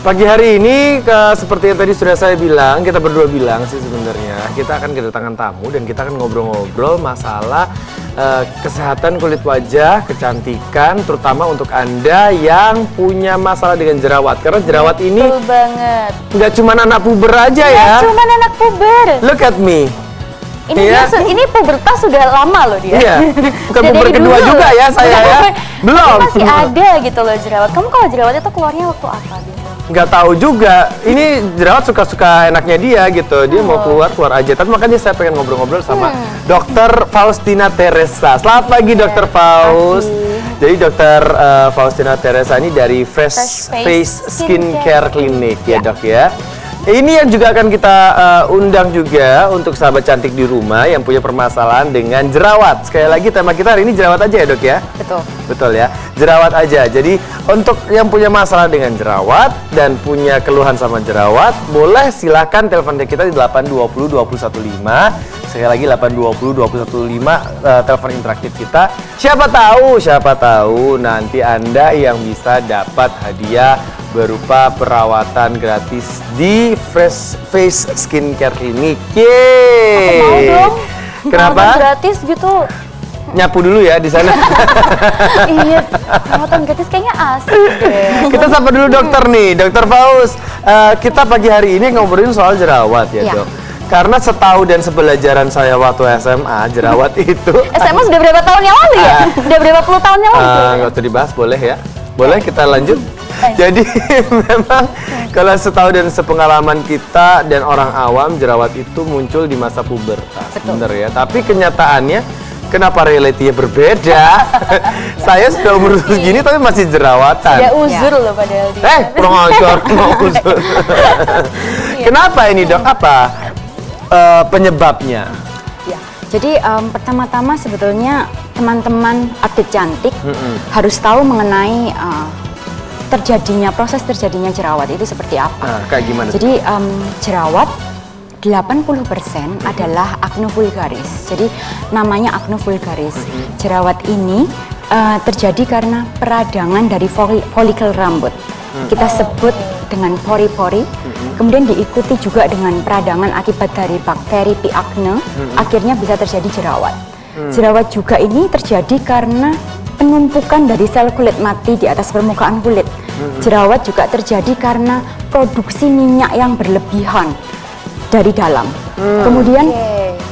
Pagi hari ini, seperti yang tadi sudah saya bilang, kita berdua bilang sih sebenarnya, kita akan kedatangan tamu dan kita akan ngobrol-ngobrol masalah kesehatan kulit wajah, kecantikan, terutama untuk Anda yang punya masalah dengan jerawat. Karena jerawat ini nggak cuma anak puber aja ya. Nggak cuma anak puber. Look at me. Ini pubertas sudah lama loh dia. Iya, bukan puber kedua dulu juga ya saya ya. Belum. Masih ada gitu loh jerawat. Kamu kalau jerawat itu keluarnya waktu apa gitu? Nggak tahu juga. Ini jerawat suka-suka enaknya dia gitu. Dia mau keluar aja. Tapi makanya saya pengen ngobrol-ngobrol sama Dr. Faustina Teresa. Selamat pagi Dr. Faust. Jadi Dr. Faustina Teresa ini dari Fresh Face Skincare Clinic ya dok ya. Ini yang juga akan kita undang juga untuk sahabat cantik di rumah yang punya permasalahan dengan jerawat. Sekali lagi tema kita hari ini jerawat aja ya dok ya? Betul. Betul ya, jerawat aja. Jadi untuk yang punya masalah dengan jerawat dan punya keluhan sama jerawat, boleh silahkan telepon kita di 820 2115. Sekali lagi 820 2115 telepon interaktif kita. Siapa tahu nanti Anda yang bisa dapat hadiah berupa perawatan gratis di Fresh Face Skincare Clinic. Yeay! Aku mau dong. Kenapa? Gratis gitu. Nyapu dulu ya di sana. Iya, perawatan gratis kayaknya asik deh. Kita sapa dulu dokter nih, Dokter Faust. Kita pagi hari ini ngobrolin soal jerawat ya dok. Karena setahu dan sebelajaran saya waktu SMA, jerawat itu... SMA sudah berapa tahun yang lalu ya? Sudah berapa puluh tahun yang lalu? Nggak usah dibahas, boleh ya? Boleh kita lanjut? Jadi memang kalau setahu dan sepengalaman kita dan orang awam, jerawat itu muncul di masa pubertas. Bener ya, tapi kenyataannya kenapa realitinya berbeda? Saya sudah umur segini tapi masih jerawatan. Ya uzur loh padahal dia. Kurang ajar, uzur. Kenapa ini dok? Apa penyebabnya? Ya, jadi pertama-tama sebetulnya teman-teman atlet cantik harus tahu mengenai proses terjadinya jerawat itu seperti apa. Nah, kayak gimana? Jadi jerawat 80% adalah acne vulgaris. Jadi namanya acne vulgaris. Jerawat ini terjadi karena peradangan dari folikel rambut. Kita sebut dengan pori-pori. Kemudian diikuti juga dengan peradangan akibat dari bakteri P. acne. Akhirnya bisa terjadi jerawat. Jerawat juga ini terjadi karena penumpukan dari sel kulit mati di atas permukaan kulit. Jerawat juga terjadi karena produksi minyak yang berlebihan dari dalam. Kemudian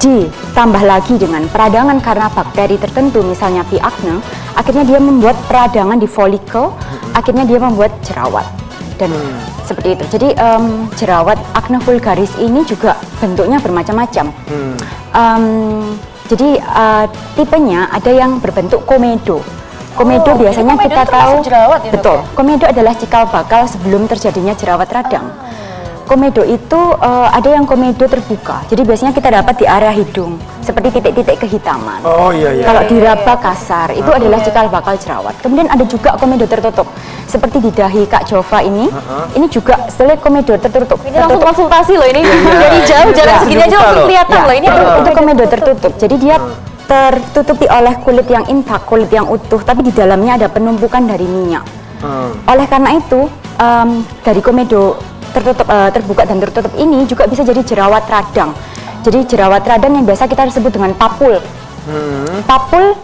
ditambah lagi dengan peradangan karena bakteri tertentu, misalnya P. acne, akhirnya dia membuat peradangan di folikel, akhirnya dia membuat jerawat. Dan seperti itu. Jadi jerawat acne vulgaris ini juga bentuknya bermacam-macam. Jadi tipenya ada yang berbentuk komedo. Komedo biasanya kita tahu, jerawat, ya, betul. Komedo adalah cikal bakal sebelum terjadinya jerawat radang. Komedo itu ada yang komedo terbuka. Jadi biasanya kita dapat di area hidung, seperti titik-titik kehitaman. Oh iya iya. Kalau diraba kasar itu adalah cikal bakal jerawat. Kemudian ada juga komedo tertutup, seperti di dahi Kak Jova ini. Ini juga setelah komedo tertutup. Ini langsung konsultasi loh ini. Dari jauh jalan segini aja langsung kelihatan loh ini. Itu komedo tertutup. Jadi dia tertutupi oleh kulit yang intak, kulit yang utuh, tapi di dalamnya ada penumpukan dari minyak. Oleh karena itu, dari komedo terbuka dan tertutup ini juga bisa jadi jerawat radang. Jadi jerawat radang yang biasa kita sebut dengan papul. Papul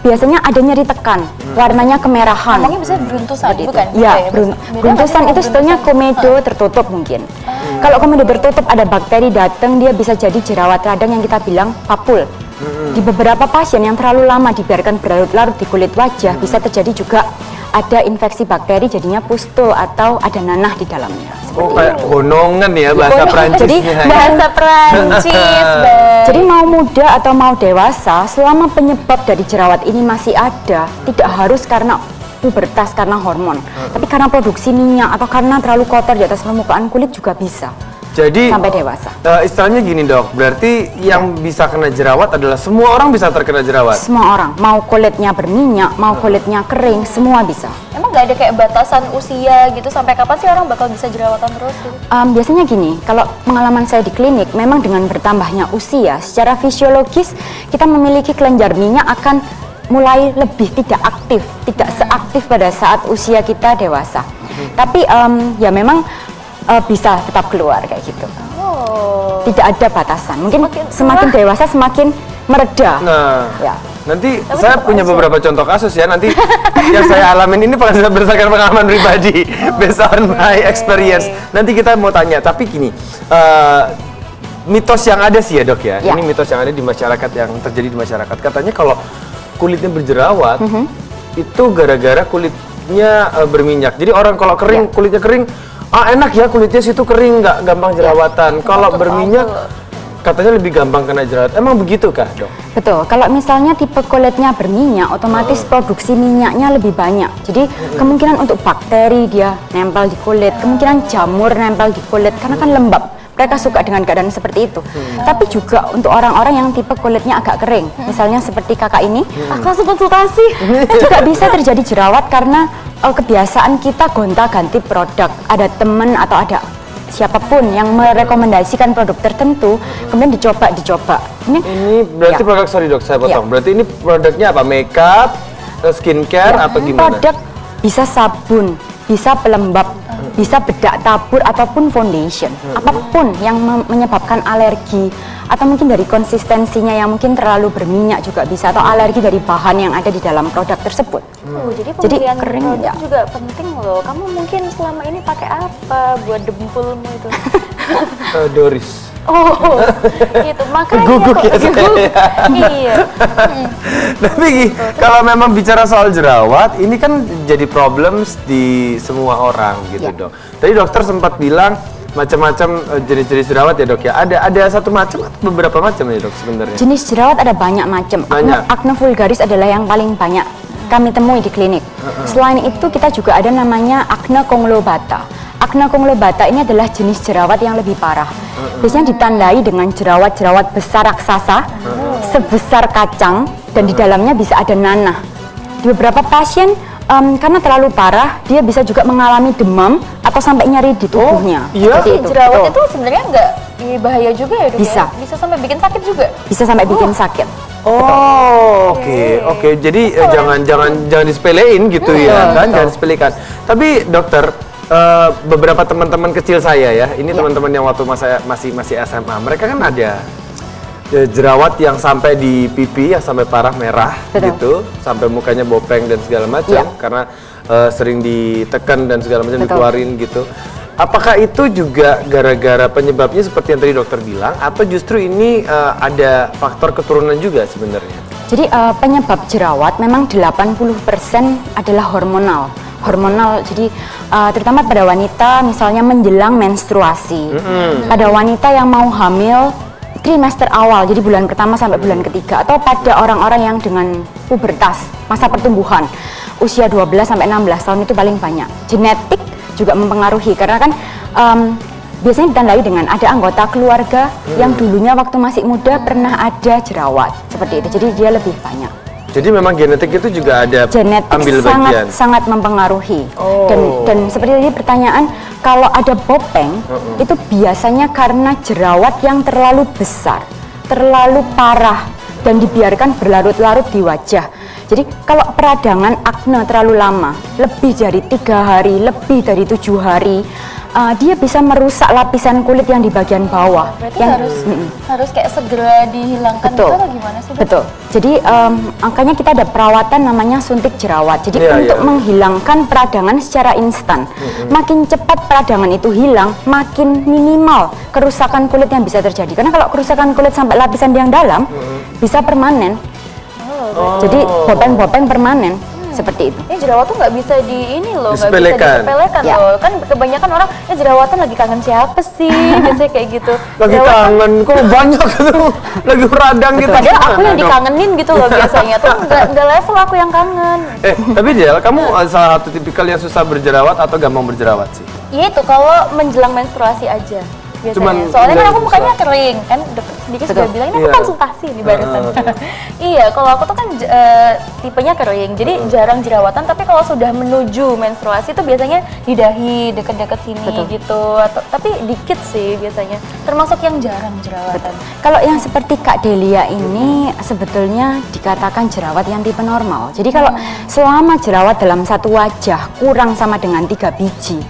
biasanya ada nyeri tekan, warnanya kemerahan. Namanya bisa beruntusan, bukan? Ya, beruntusan itu sebetulnya komedo tertutup mungkin. Kalau komedo tertutup ada bakteri datang, dia bisa jadi jerawat radang yang kita bilang papul. Di beberapa pasien yang terlalu lama dibiarkan berlarut-larut di kulit wajah, bisa terjadi juga ada infeksi bakteri, jadinya pustul atau ada nanah di dalamnya. Oh, kayak gonongan ya bahasa Prancisnya. Jadi bahasa Prancis. Jadi mau muda atau mau dewasa, selama penyebab dari jerawat ini masih ada, tidak harus karena pubertas, karena hormon, tapi karena produksi minyak atau karena terlalu kotor di atas permukaan kulit juga bisa. Jadi sampai dewasa. Istilahnya gini dok, berarti yang bisa kena jerawat adalah semua orang bisa terkena jerawat? Semua orang, mau kulitnya berminyak, mau kulitnya kering, semua bisa. Emang nggak ada kayak batasan usia gitu, sampai kapan sih orang bakal bisa jerawatan terus gitu? Biasanya gini, kalau pengalaman saya di klinik, memang dengan bertambahnya usia, secara fisiologis kita memiliki kelenjar minyak akan mulai lebih tidak aktif, tidak seaktif pada saat usia kita dewasa. Tapi ya memang bisa tetap keluar kayak gitu. Tidak ada batasan. Mungkin semakin dewasa semakin mereda. Nah, ya. nanti saya punya beberapa contoh kasus ya. Nanti yang saya alamin ini berdasarkan pengalaman pribadi, based on my experience. Nanti kita mau tanya. Tapi gini, mitos yang ada sih ya dok ya. Ini mitos yang ada di masyarakat, yang terjadi di masyarakat. Katanya kalau kulitnya berjerawat, itu gara-gara kulitnya berminyak. Jadi orang kalau kering, kulitnya kering, enak ya kulitnya situ kering, nggak gampang jerawatan. Kalau berminyak, katanya lebih gampang kena jerawat. Emang begitu kah, dok? Betul. Kalau misalnya tipe kulitnya berminyak, otomatis produksi minyaknya lebih banyak. Jadi kemungkinan untuk bakteri dia nempel di kulit, kemungkinan jamur nempel di kulit, karena kan lembab. Mereka suka dengan keadaan seperti itu. Tapi juga untuk orang-orang yang tipe kulitnya agak kering, misalnya seperti kakak ini, langsung konsultasi. Juga bisa terjadi jerawat karena kebiasaan kita gonta-ganti produk. Ada teman atau ada siapapun yang merekomendasikan produk tertentu, kemudian dicoba. Ini berarti produk, sorry dok, saya potong. Berarti ini produknya apa? Makeup, skincare, apa gimana? Produk bisa sabun, bisa pelembab, bisa bedak tabur ataupun foundation. Apapun yang menyebabkan alergi atau mungkin dari konsistensinya yang mungkin terlalu berminyak juga bisa, atau alergi dari bahan yang ada di dalam produk tersebut. Jadi kering produk juga penting loh. Kamu mungkin selama ini pakai apa buat dempulmu itu? Doris. Gitu. Makanya Guguk ya saya. Iya. Tapi kalau memang bicara soal jerawat, ini kan jadi problems di semua orang gitu dok. Tadi dokter sempat bilang macam-macam jenis-jenis jerawat ya dok ya. Ada satu macam atau beberapa macam ya dok sebenarnya? Jenis jerawat ada banyak macam. Acne vulgaris adalah yang paling banyak kami temui di klinik. Selain itu kita juga ada namanya acne conglobata. Acne conglobata ini adalah jenis jerawat yang lebih parah. Biasanya ditandai dengan jerawat-jerawat besar raksasa, sebesar kacang, dan di dalamnya bisa ada nanah. Di beberapa pasien, karena terlalu parah, dia bisa juga mengalami demam atau sampai nyeri di tubuhnya. Jerawat itu sebenarnya nggak bahaya juga ya dok? Bisa. Bisa sampai bikin sakit juga? Bisa sampai bikin sakit. Oke. Jadi jangan disepelein gitu ya kan, jangan disepelekan. Tapi dokter, beberapa teman-teman kecil saya ya, ini teman-teman yang waktu masih SMA, mereka kan ada jerawat yang sampai di pipi, yang sampai parah merah gitu, sampai mukanya bopeng dan segala macam karena sering ditekan dan segala macam dikeluarin gitu. Apakah itu juga gara-gara penyebabnya seperti yang tadi dokter bilang, atau justru ini ada faktor keturunan juga sebenarnya? Jadi penyebab jerawat memang 80% adalah hormonal. Jadi terutama pada wanita misalnya menjelang menstruasi, pada wanita yang mau hamil trimester awal, jadi bulan pertama sampai bulan ketiga, atau pada orang-orang yang dengan pubertas, masa pertumbuhan, usia 12 sampai 16 tahun itu paling banyak. Genetik juga mempengaruhi karena kan biasanya ditandai dengan ada anggota keluarga yang dulunya waktu masih muda pernah ada jerawat seperti itu, jadi dia lebih banyak. Jadi memang genetik itu juga ada genetik ambil bagian. sangat mempengaruhi. Dan seperti tadi pertanyaan, kalau ada bopeng itu biasanya karena jerawat yang terlalu besar, terlalu parah, dan dibiarkan berlarut-larut di wajah. Jadi kalau peradangan akne terlalu lama, lebih dari 3 hari, lebih dari 7 hari, dia bisa merusak lapisan kulit yang di bagian bawah. Berarti harus kayak segera dihilangkan gitu atau gimana sih? Betul. Jadi makanya kita ada perawatan namanya suntik jerawat. Jadi untuk menghilangkan peradangan secara instan. Makin cepat peradangan itu hilang, makin minimal kerusakan kulit yang bisa terjadi. Karena kalau kerusakan kulit sampai lapisan yang dalam, bisa permanen. Jadi bopeng-bopeng permanen. Seperti itu. Ini jerawat tuh nggak bisa disepelekan loh. Kan kebanyakan orang, jerawatan lagi kangen siapa sih? Biasanya kayak gitu. Lagi kangen, kok banyak tuh. Lagi radang gitu. Padahal aku yang dikangenin gitu loh biasanya. Tuh nggak level aku yang kangen. Tapi Del, kamu salah satu tipikal yang susah berjerawat atau gampang berjerawat sih? Iya itu, kalau menjelang menstruasi aja. biasanya. Soalnya kan aku mukanya kering kan, dokter sedikit sudah bilang ini aku konsultasi nih barusan. Iya, kalau aku tuh kan tipenya kering, jadi jarang jerawatan. Tapi kalau sudah menuju menstruasi tuh biasanya di dahi, deket-deket sini gitu. Tapi dikit sih biasanya. Termasuk yang jarang jerawatan. Kalau yang seperti Kak Delia ini sebetulnya dikatakan jerawat yang tipe normal. Jadi kalau selama jerawat dalam satu wajah kurang sama dengan 3 biji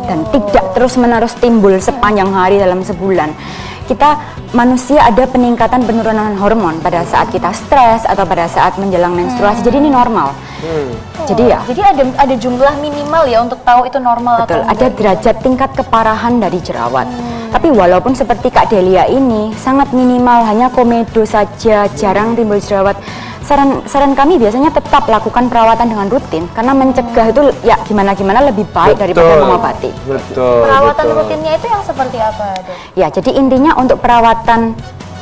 dan tidak terus-menerus timbul sepanjang hari dalam sebulan, kita manusia ada peningkatan penurunan hormon pada saat kita stres atau pada saat menjelang menstruasi. Jadi ini normal. Jadi ada jumlah minimal ya untuk tahu itu normal atau ada derajat tingkat keparahan dari jerawat. Tapi walaupun seperti Kak Delia ini sangat minimal, hanya komedo saja, jarang timbul jerawat. Saran kami biasanya tetap lakukan perawatan dengan rutin, karena mencegah itu ya gimana-gimana lebih baik daripada mengobati. Perawatan rutinnya itu yang seperti apa, Dok? Ya, jadi intinya untuk perawatan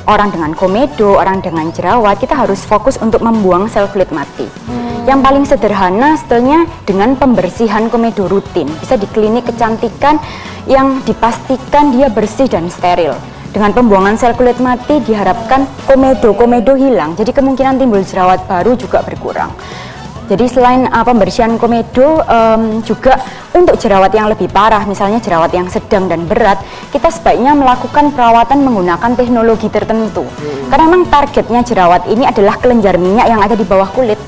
orang dengan komedo, orang dengan jerawat, kita harus fokus untuk membuang sel kulit mati. Yang paling sederhana sebetulnya dengan pembersihan komedo rutin. Bisa di klinik kecantikan yang dipastikan dia bersih dan steril. Dengan pembuangan sel kulit mati diharapkan komedo hilang. Jadi kemungkinan timbul jerawat baru juga berkurang. Jadi selain pembersihan komedo, juga untuk jerawat yang lebih parah, misalnya jerawat yang sedang dan berat, kita sebaiknya melakukan perawatan menggunakan teknologi tertentu. Karena memang targetnya jerawat ini adalah kelenjar minyak yang ada di bawah kulit.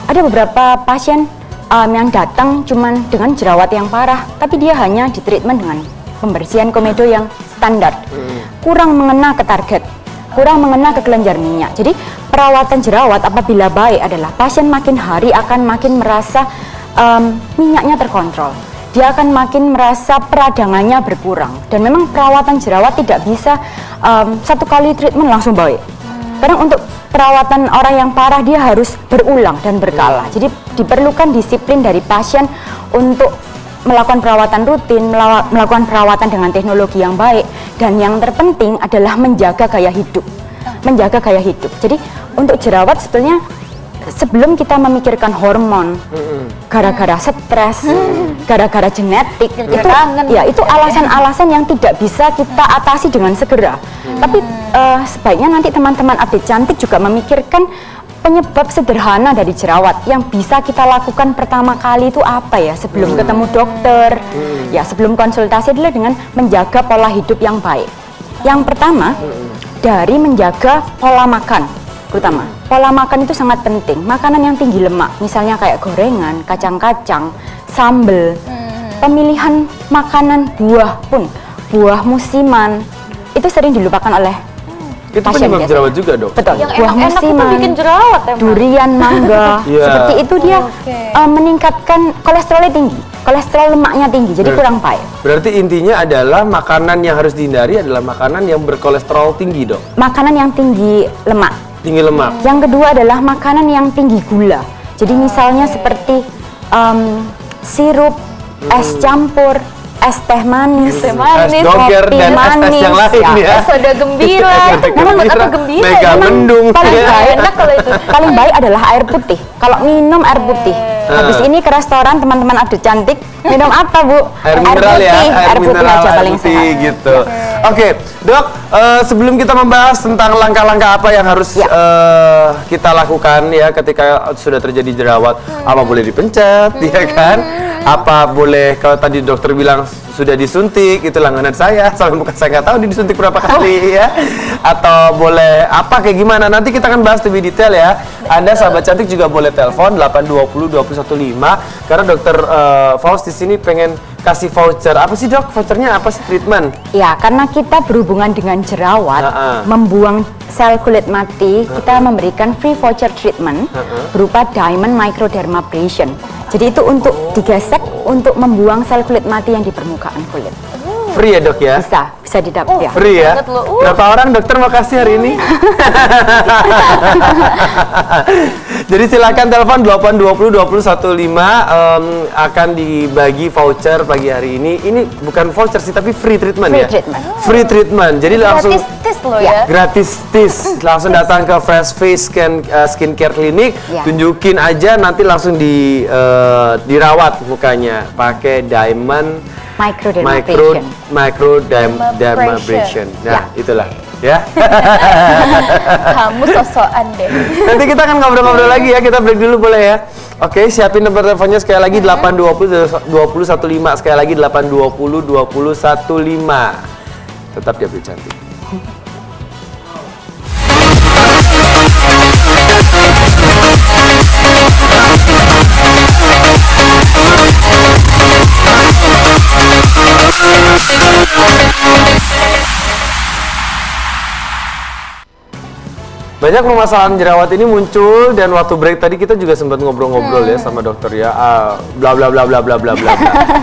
Ada beberapa pasien yang datang cuman dengan jerawat yang parah, tapi dia hanya di treatment dengan pembersihan komedo yang standar, kurang mengena ke target, kurang mengena ke kelenjar minyak. Jadi perawatan jerawat apabila baik adalah pasien makin hari akan makin merasa minyaknya terkontrol, dia akan makin merasa peradangannya berkurang. Dan memang perawatan jerawat tidak bisa satu kali treatment langsung baik. Kadang untuk perawatan orang yang parah dia harus berulang dan berkala. Jadi diperlukan disiplin dari pasien untuk melakukan perawatan rutin, melakukan perawatan dengan teknologi yang baik, dan yang terpenting adalah menjaga gaya hidup. Menjaga gaya hidup. Jadi untuk jerawat sebetulnya sebelum kita memikirkan hormon, gara-gara stres, gara-gara genetik, itu alasan-alasan yang tidak bisa kita atasi dengan segera. Tapi sebaiknya nanti teman-teman update cantik juga memikirkan penyebab sederhana dari jerawat yang bisa kita lakukan pertama kali itu apa ya sebelum ketemu dokter, ya sebelum konsultasi adalah dengan menjaga pola hidup yang baik. Yang pertama dari menjaga pola makan, terutama pola makan itu sangat penting. Makanan yang tinggi lemak, misalnya kayak gorengan, kacang-kacang, sambal, pemilihan makanan buah pun, buah musiman itu sering dilupakan oleh itu penyebab jerawat juga, Dok? Betul. Yang buah enak-enak itu musiman, bikin jerawat emang. durian, mangga, seperti itu dia meningkatkan kolesterolnya tinggi, kolesterol lemaknya tinggi, jadi kurang baik. Berarti intinya adalah makanan yang harus dihindari adalah makanan yang berkolesterol tinggi, Dok? Makanan yang tinggi lemak. Tinggi lemak. Yang kedua adalah makanan yang tinggi gula. Jadi misalnya seperti sirup, es campur, es teh manis, es doger dan es yang lain ya. Es soda gembira. Memang apa gembira? Mega mendung. Paling baik enak kalau itu. Paling baik adalah air putih. Kalau minum air putih. Habis ini ke restoran teman-teman ada cantik, minum apa, Bu? Air mineral putih, ya, air putih aja paling sehat. Gitu. Oke, Dok, sebelum kita membahas tentang langkah-langkah apa yang harus kita lakukan ya ketika sudah terjadi jerawat, apa boleh dipencet, ya kan? Apa boleh, kalau tadi dokter bilang sudah disuntik, itu langganan saya, sampai bukan saya nggak tahu disuntik berapa kali ya, atau boleh apa kayak gimana, nanti kita akan bahas lebih detail ya. Anda sahabat cantik juga boleh telepon 820-2015 karena dokter Faust di sini pengen kasih voucher. Apa sih, Dok? Vouchernya apa sih, treatment? Ya, karena kita berhubungan dengan jerawat, membuang sel kulit mati, kita memberikan free voucher treatment berupa diamond microdermabrasion. Jadi itu untuk digesek untuk membuang sel kulit mati yang di permukaan kulit. Free ya, Dok ya? Bisa didapat ya. Free ya? Berapa orang dokter makasih hari ini? Jadi silakan telepon 820-2015 akan dibagi voucher pagi hari ini. Ini bukan voucher sih, tapi free treatment ya? Free treatment. Jadi langsung gratis tes loh ya? Gratis tes. Langsung datang ke Fresh Face Skincare Clinic, tunjukin aja nanti langsung dirawat mukanya pakai diamond Microdermabrasion. Nah, itulah ya. Kamu sosokan deh. Nanti kita akan ngobrol-ngobrol lagi ya. Kita break dulu boleh ya. Oke, siapin nomor teleponnya sekali lagi 820 2015, sekali lagi 820 2015. Tetap di Update Cantik. Banyak permasalahan jerawat ini muncul, dan waktu break tadi kita juga sempat ngobrol-ngobrol ya sama dokter ya, bla bla bla bla bla bla bla.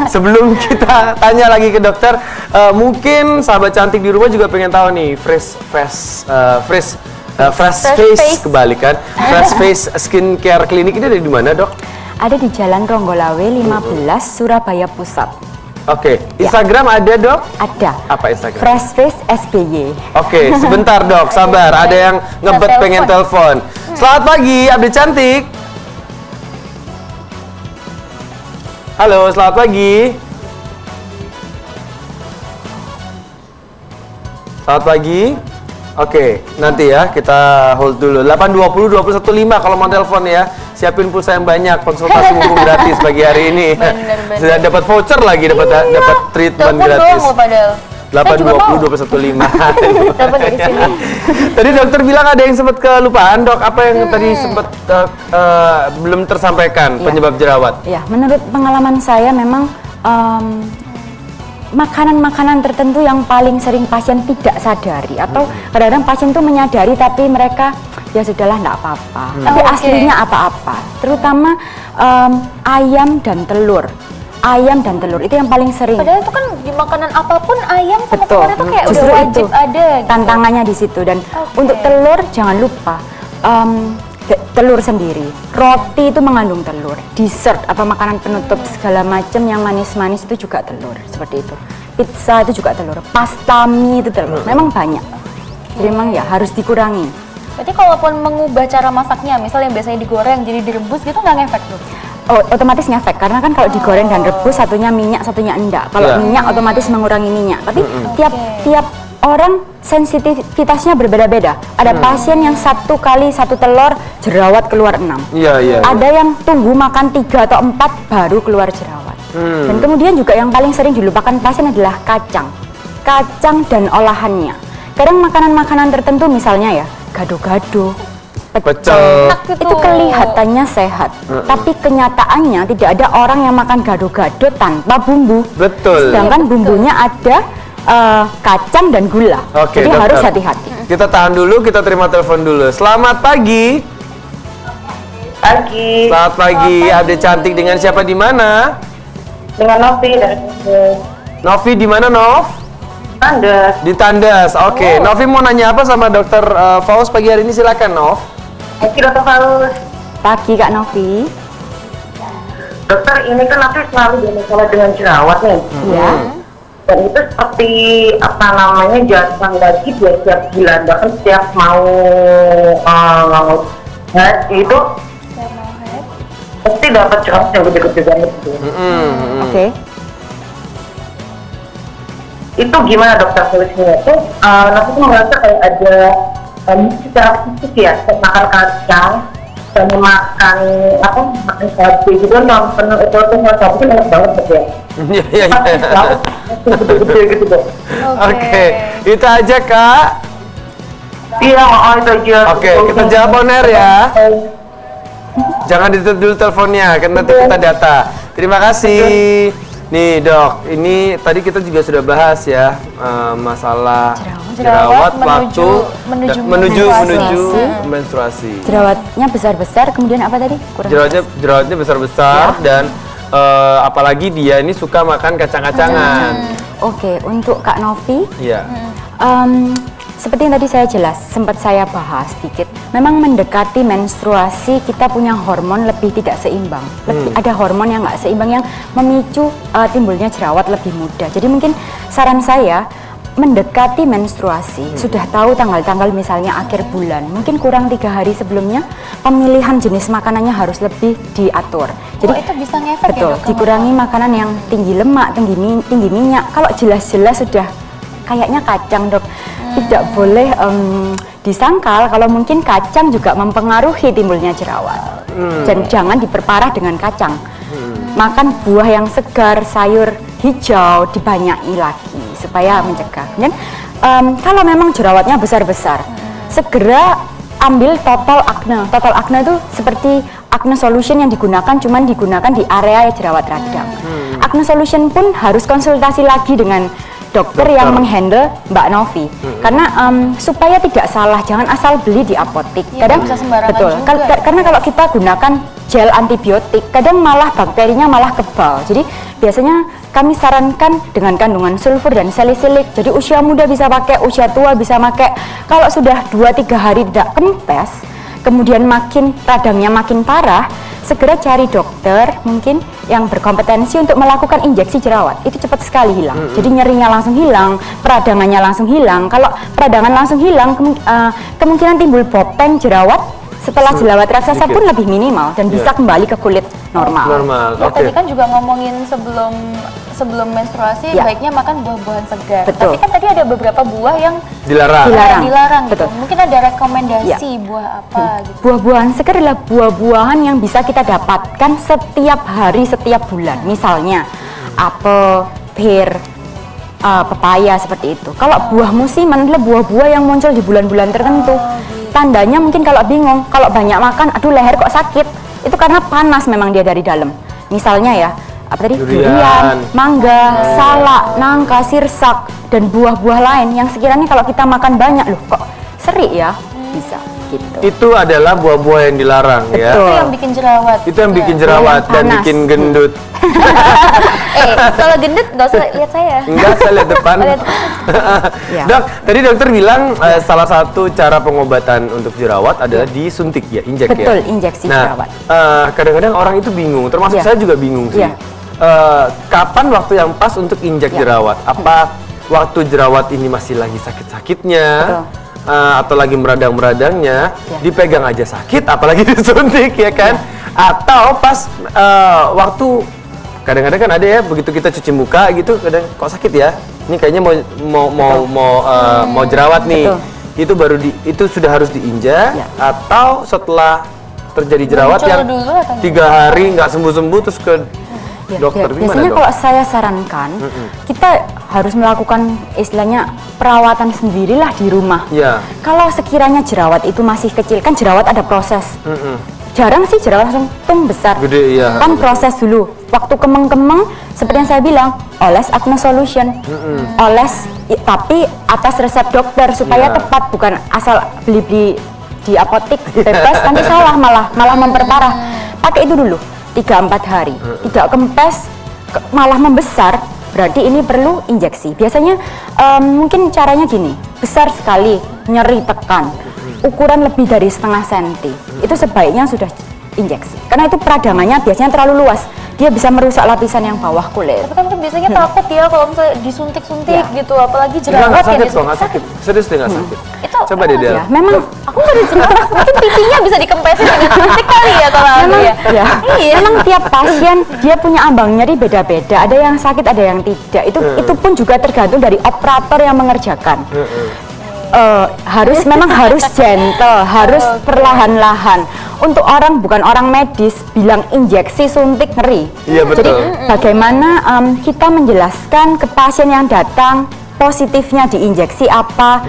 Sebelum kita tanya lagi ke dokter, mungkin sahabat cantik di rumah juga pengen tahu nih, fresh face kebalikan, fresh face skincare klinik ini ada di mana, Dok? Ada di Jalan Ronggolawe 15, Surabaya Pusat. Oke, Instagram ada, Dok? Ada. Apa Instagram? Fresh Face SBY. Oke, sebentar Dok, sabar. Ada yang ngebet pengen telepon. Selamat pagi, Update Cantik. Halo, selamat pagi. Selamat pagi. Oke, nanti ya kita hold dulu. 820 215 kalau mau telepon ya. Siapin pulsa yang banyak, konsultasi mumpung gratis pagi hari ini. Bener. Sudah dapat voucher lagi, dapat treatment gratis. 820 215. Telepon dari sini. Tadi dokter bilang ada yang sempat kelupaan, Dok. Apa yang tadi sempat belum tersampaikan penyebab jerawat? Ya, menurut pengalaman saya memang makanan-makanan tertentu yang paling sering pasien tidak sadari, atau kadang-kadang pasien tuh menyadari tapi mereka ya sudahlah, enggak apa-apa. Tapi aslinya apa-apa. Terutama ayam dan telur. Ayam dan telur itu yang paling sering. Padahal itu kan di makanan apapun ayam sama Betul. telur itu kayak Justru udah wajib itu ada gitu. Tantangannya di situ. Dan untuk telur jangan lupa telur sendiri. Roti itu mengandung telur. Dessert atau makanan penutup segala macam yang manis-manis itu juga telur, seperti itu. Pizza itu juga telur. Pasta mie itu telur. Memang banyak. Jadi memang ya harus dikurangi. Berarti kalaupun mengubah cara masaknya, misalnya yang biasanya digoreng jadi direbus gitu, nggak ngefek tuh? Oh, otomatis ngefek, karena kan kalau digoreng dan rebus satunya minyak, satunya enggak. Kalau minyak otomatis mengurangi minyak. Tapi tiap orang sensitivitasnya berbeda-beda. Ada pasien yang 1 kali 1 telur jerawat keluar 6. Ada yang tunggu makan 3 atau 4 baru keluar jerawat. Dan kemudian juga yang paling sering dilupakan pasien adalah kacang. Kacang dan olahannya. Kadang makanan-makanan tertentu misalnya ya, gado-gado, pecel, itu kelihatannya sehat, tapi kenyataannya tidak ada orang yang makan gado-gado tanpa bumbu. Betul. Sedangkan bumbunya ada kacang dan gula. Oke, jadi dokter, harus hati-hati. Kita tahan dulu, kita terima telepon dulu. Selamat pagi. Pagi. Selamat pagi. Update Cantik dengan siapa di mana? Dengan Novi dari Novi di mana, Nov? Tandas. Di Tandas. Oke. Novi mau nanya apa sama Dokter Faus pagi hari ini? Silakan, Nov. Oke, Dokter Faus. Pagi Kak Novi. Dokter, ini kan aku selalu bermasalah dengan jerawat nih. Iya. Dan itu seperti apa namanya, jarang lagi dia setiap bulan, bahkan setiap mau head itu pasti dapat jerawat yang gede-gede banget gitu. Oke. Itu gimana dokter solusinya? Itu nanti tuh merasa kayak ada secara fisik ya, makan kacang dan makan cabai gitu kan, penuh itu cabai kan enak banget gitu ya. Iya. Gede-gede gitu dok. Oke. Itu aja, Kak. Iya, itu aja. Oke, kita jawab on air ya. Jangan ditutup dulu teleponnya, kan nanti kita data. Terima kasih. Nih Dok, ini tadi kita juga sudah bahas ya masalah jerawat waktu menuju menstruasi. Jerawatnya besar-besar, kemudian apa tadi? Jerawatnya besar-besar dan apalagi dia ini suka makan kacang-kacangan. Oke, untuk Kak Novi. Iya. Seperti yang tadi saya sempat saya bahas sedikit, memang mendekati menstruasi kita punya hormon lebih tidak seimbang. Ada hormon yang nggak seimbang yang memicu timbulnya jerawat lebih mudah. Jadi mungkin saran saya, mendekati menstruasi, sudah tahu tanggal-tanggal misalnya akhir bulan, mungkin kurang 3 hari sebelumnya, pemilihan jenis makanannya harus lebih diatur. Jadi itu bisa ngefek betul, ya, Dok, dikurangi makanan yang tinggi lemak, tinggi minyak. Kalau jelas-jelas sudah kayaknya kacang, Dok, tidak boleh disangkal kalau mungkin kacang juga mempengaruhi timbulnya jerawat. Dan jangan diperparah dengan kacang. Makan buah yang segar, sayur hijau dibanyaki lagi supaya mencegah. Dan kalau memang jerawatnya besar-besar, segera ambil total acne. Total acne itu seperti acne solution yang cuman digunakan di area jerawat radang. Acne solution pun harus konsultasi lagi dengan dokter yang menghandle Mbak Novi, karena supaya tidak salah, jangan asal beli di apotik. Kadang bisa sembarangan betul, juga. karena kalau kita gunakan gel antibiotik, kadang malah bakterinya malah kebal. Jadi biasanya kami sarankan dengan kandungan sulfur dan salisilik. Jadi usia muda bisa pakai, usia tua bisa pakai. Kalau sudah 2-3 hari tidak kempes, kemudian radangnya makin parah, segera cari dokter mungkin yang berkompetensi untuk melakukan injeksi jerawat. Itu cepat sekali hilang. Jadi nyerinya langsung hilang, peradangannya langsung hilang. Kalau peradangan langsung hilang, kemungkinan timbul bopeng jerawat setelah jerawat raksasa pun lebih minimal dan bisa kembali ke kulit normal. Ya, tadi kan juga ngomongin sebelum menstruasi baiknya makan buah-buahan segar. Betul. Tapi kan tadi ada beberapa buah yang dilarang. gitu. Mungkin ada rekomendasi buah apa gitu. Buah-buahan segar adalah buah-buahan yang bisa kita dapatkan setiap hari, setiap bulan. Misalnya apel, pir, pepaya seperti itu. Kalau buah musiman adalah buah-buah yang muncul di bulan-bulan tertentu. Tandanya mungkin kalau bingung, kalau banyak makan, aduh leher kok sakit, itu karena panas memang dia dari dalam. Misalnya ya, apa tadi? Durian, mangga, salak, nangka, sirsak, dan buah-buah lain yang sekiranya kalau kita makan banyak, loh kok seri ya, bisa gitu. Itu adalah buah-buah yang dilarang. Betul. Ya. Itu yang bikin jerawat. Itu yang bikin jerawat dan panas. bikin gendut. Kalau gendut nggak usah lihat saya. Enggak, saya lihat depan. Ya. Dok, tadi dokter bilang salah satu cara pengobatan untuk jerawat adalah disuntik ya, injek. Betul, ya. injeksi Nah, jerawat. kadang-kadang orang itu bingung, termasuk saya juga bingung sih. Kapan waktu yang pas untuk injek jerawat? Apa waktu jerawat ini masih lagi sakit-sakitnya? Atau lagi meradang-meradangnya, dipegang aja sakit, apalagi disuntik ya kan? Atau pas waktu kadang-kadang kan ada ya, begitu kita cuci muka gitu, kadang kok sakit ya? Ini kayaknya mau jerawat nih. Itu baru itu sudah harus diinjak atau setelah terjadi jerawat yang 3 hari nggak sembuh-sembuh terus ke dokter. Biasanya kalau saya sarankan, kita harus melakukan istilahnya perawatan sendirilah di rumah. Kalau sekiranya jerawat itu masih kecil, kan jerawat ada proses. Jarang sih jerawat langsung tung besar. Gede, kan proses dulu. Waktu kemeng-kemeng, seperti yang saya bilang, oles acne solution, oles tapi atas resep dokter supaya tepat, bukan asal beli-beli di apotik bebas nanti salah malah memperparah. Pakai itu dulu 3-4 hari, tidak kempes malah membesar, berarti ini perlu injeksi. Biasanya mungkin caranya gini, besar sekali, nyeri tekan, ukuran lebih dari setengah senti, itu sebaiknya sudah injeksi, karena itu peradangannya biasanya terlalu luas, dia bisa merusak lapisan yang bawah kulit. Tapi kan biasanya takut ya kalau misalnya disuntik-suntik gitu, apalagi jerawat nggak sakit kok, nggak sakit. Serius deh nggak sakit. Itu coba deh dia. Memang aku nggak ada jerawat, mungkin pipinya bisa dikempesin dengan suntik kali ya kalau aku ya. Iya. Memang tiap pasien dia punya ambang nyeri beda-beda. Ada yang sakit, ada yang tidak. Itu pun juga tergantung dari operator yang mengerjakan. Memang harus gentle, harus perlahan-lahan. Untuk bukan orang medis bilang injeksi suntik ngeri. Iya betul. Jadi bagaimana kita menjelaskan ke pasien yang datang positifnya diinjeksi apa,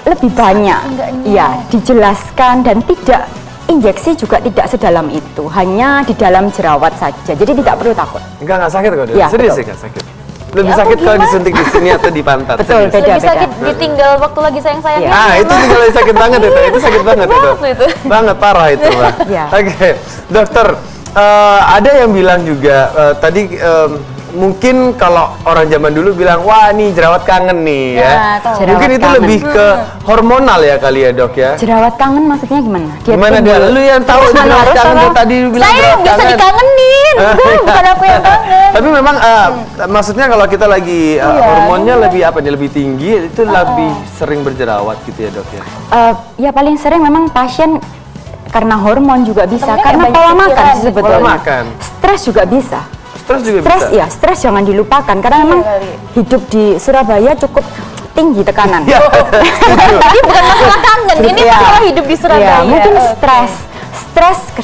lebih banyak. Iya, dijelaskan, dan tidak injeksi juga tidak sedalam itu, hanya di dalam jerawat saja. Jadi tidak perlu takut. Nggak sakit kok, Ya, serius sih nggak sakit. Lebih sakit kalau disuntik di sini atau di pantat. Betul, beda. Lebih sakit ditinggal waktu lagi sayang-sayangnya. Itu tinggal sakit banget itu sakit banget itu. Banget parah itu, Mbak. Oke, dokter, ada yang bilang juga tadi mungkin kalau orang zaman dulu bilang, wah nih jerawat kangen nih ya. Mungkin itu kangen. lebih ke hormonal ya kali ya dok ya. Jerawat kangen maksudnya gimana? Gimana dia? Lu yang tahu jerawat kangen tuh tadi bilang Saya jerawat biasa kangen. dikangenin, bukan aku yang kangen. Tapi memang maksudnya kalau kita lagi hormonnya lebih apa nih, lebih tinggi itu lebih sering berjerawat gitu ya dok ya. Ya paling sering memang pasien karena hormon juga bisa, Temennya karena banyak pola makan pikiran. sih sebetulnya. Pola makan. Stres juga bisa. Stres juga Stres bisa. ya, stres jangan dilupakan karena memang kali. hidup di Surabaya cukup tinggi tekanan. Ya, Jadi bukan masalah kangen, ini Iya. masalah hidup di Surabaya. Iya, mungkin Oke.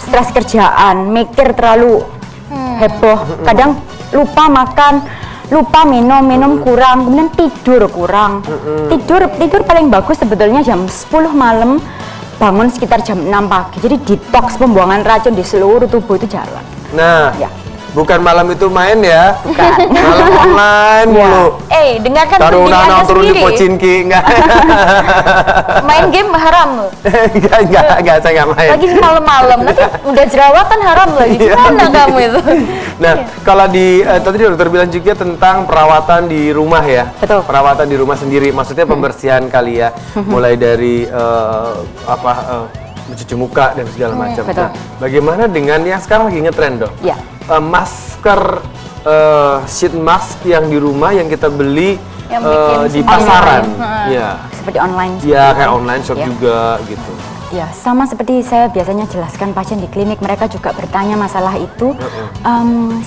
stres kerjaan, mikir terlalu heboh, kadang lupa makan, lupa minum kurang, kemudian tidur kurang. Tidur paling bagus sebetulnya jam 10 malam, bangun sekitar jam 6 pagi. Jadi detox pembuangan racun di seluruh tubuh itu jalan. nah, Ya. bukan malam itu main ya. Bukan. Malam online mulu. Dengarkan Taruh pendiri nanang Anda turun di sendiri. Pocinki enggak. Main game haram loh. enggak, saya enggak main. Lagi malam-malam, nanti udah jerawatan haram lagi. Iya. Gimana kamu itu? Nah, kalau di tadi dokter bilang juga tentang perawatan di rumah ya. Betul. Perawatan di rumah sendiri, maksudnya pembersihan kali ya. Mulai dari mencuci muka dan segala macam. betul. Nah, bagaimana dengan yang sekarang lagi ngetren, Dok? Ya. Masker sheet mask yang di rumah yang kita beli Yang bikin di sendiri. pasaran. Online. Iya. Seperti online. Iya, kayak online shop Ya. juga gitu. Ya, sama seperti saya biasanya jelaskan pasien di klinik, mereka juga bertanya masalah itu.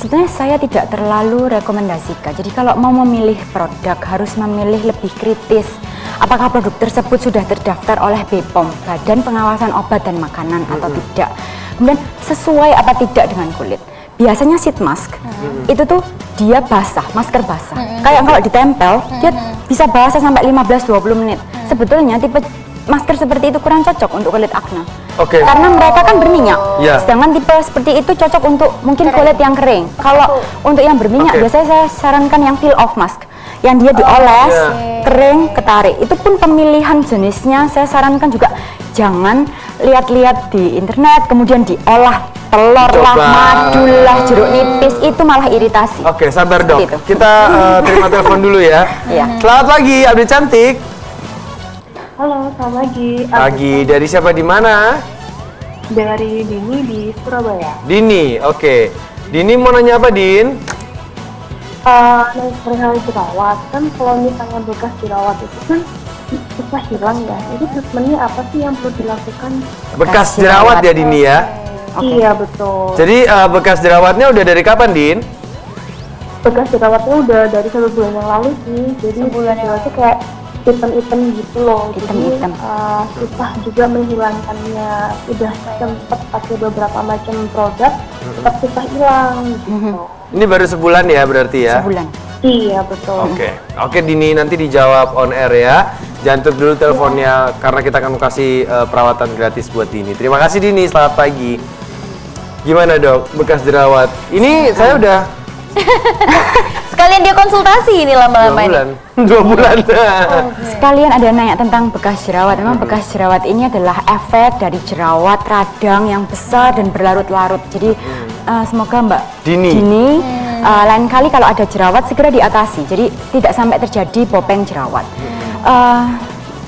Sebenarnya saya tidak terlalu rekomendasikan. Jadi kalau mau memilih produk harus memilih lebih kritis. Apakah produk tersebut sudah terdaftar oleh BPOM, Badan Pengawasan Obat dan Makanan atau tidak. Kemudian sesuai apa tidak dengan kulit. Biasanya sheet mask itu tuh dia basah, masker basah. Kayak kalau ditempel, dia bisa basah sampai 15-20 menit. Sebetulnya tipe masker seperti itu kurang cocok untuk kulit akne. Oke. Karena mereka kan berminyak. Ya. Sedangkan tipe seperti itu cocok untuk mungkin kulit yang kering. Kalau untuk yang berminyak Oke. biasanya saya sarankan yang peel off mask. Yang dia dioles, ya. kering, ketarik. Itu pun pemilihan jenisnya saya sarankan juga jangan lihat-lihat di internet kemudian diolah telur lah, Dicoba. madu lah, jeruk nipis, itu malah iritasi. Oke, sabar Dok. Seperti itu. Kita terima telepon dulu ya. Iya. Selamat pagi, Abdi Cantik. Halo, selamat pagi. Pagi, dari siapa di mana? Dari Dini di Surabaya. Dini, oke. Dini mau nanya apa, Din? Perihal jerawat, kan kalau misalnya bekas jerawat itu kan bisa hilang ya. Itu treatmentnya apa sih yang perlu dilakukan? Bekas jerawat ya, Dini ya? Iya, betul. Jadi bekas jerawatnya udah dari kapan, Din? Bekas jerawatnya udah dari 1 bulan yang lalu sih. Jadi jerawatnya kayak hitam-hitam gitu loh. Hitam-hitam. Jadi susah juga menghilangkannya. Udah sempet pakai beberapa macam produk, tetap susah hilang gitu. Ini baru sebulan ya berarti ya? Sebulan. Iya, betul. Oke, Dini, nanti dijawab on air ya. Jangan tutup dulu teleponnya karena kita akan kasih perawatan gratis buat Dini. Terima kasih Dini, selamat pagi. Gimana Dok, bekas jerawat? Ini saya udah Sekalian dia konsultasi ini 2 lama-lama ini. bulan. 2 bulan. Sekalian ada nanya tentang bekas jerawat. Memang bekas jerawat ini adalah efek dari jerawat radang yang besar dan berlarut-larut. Jadi semoga Mbak Dini. lain kali kalau ada jerawat segera diatasi. Jadi tidak sampai terjadi bopeng jerawat.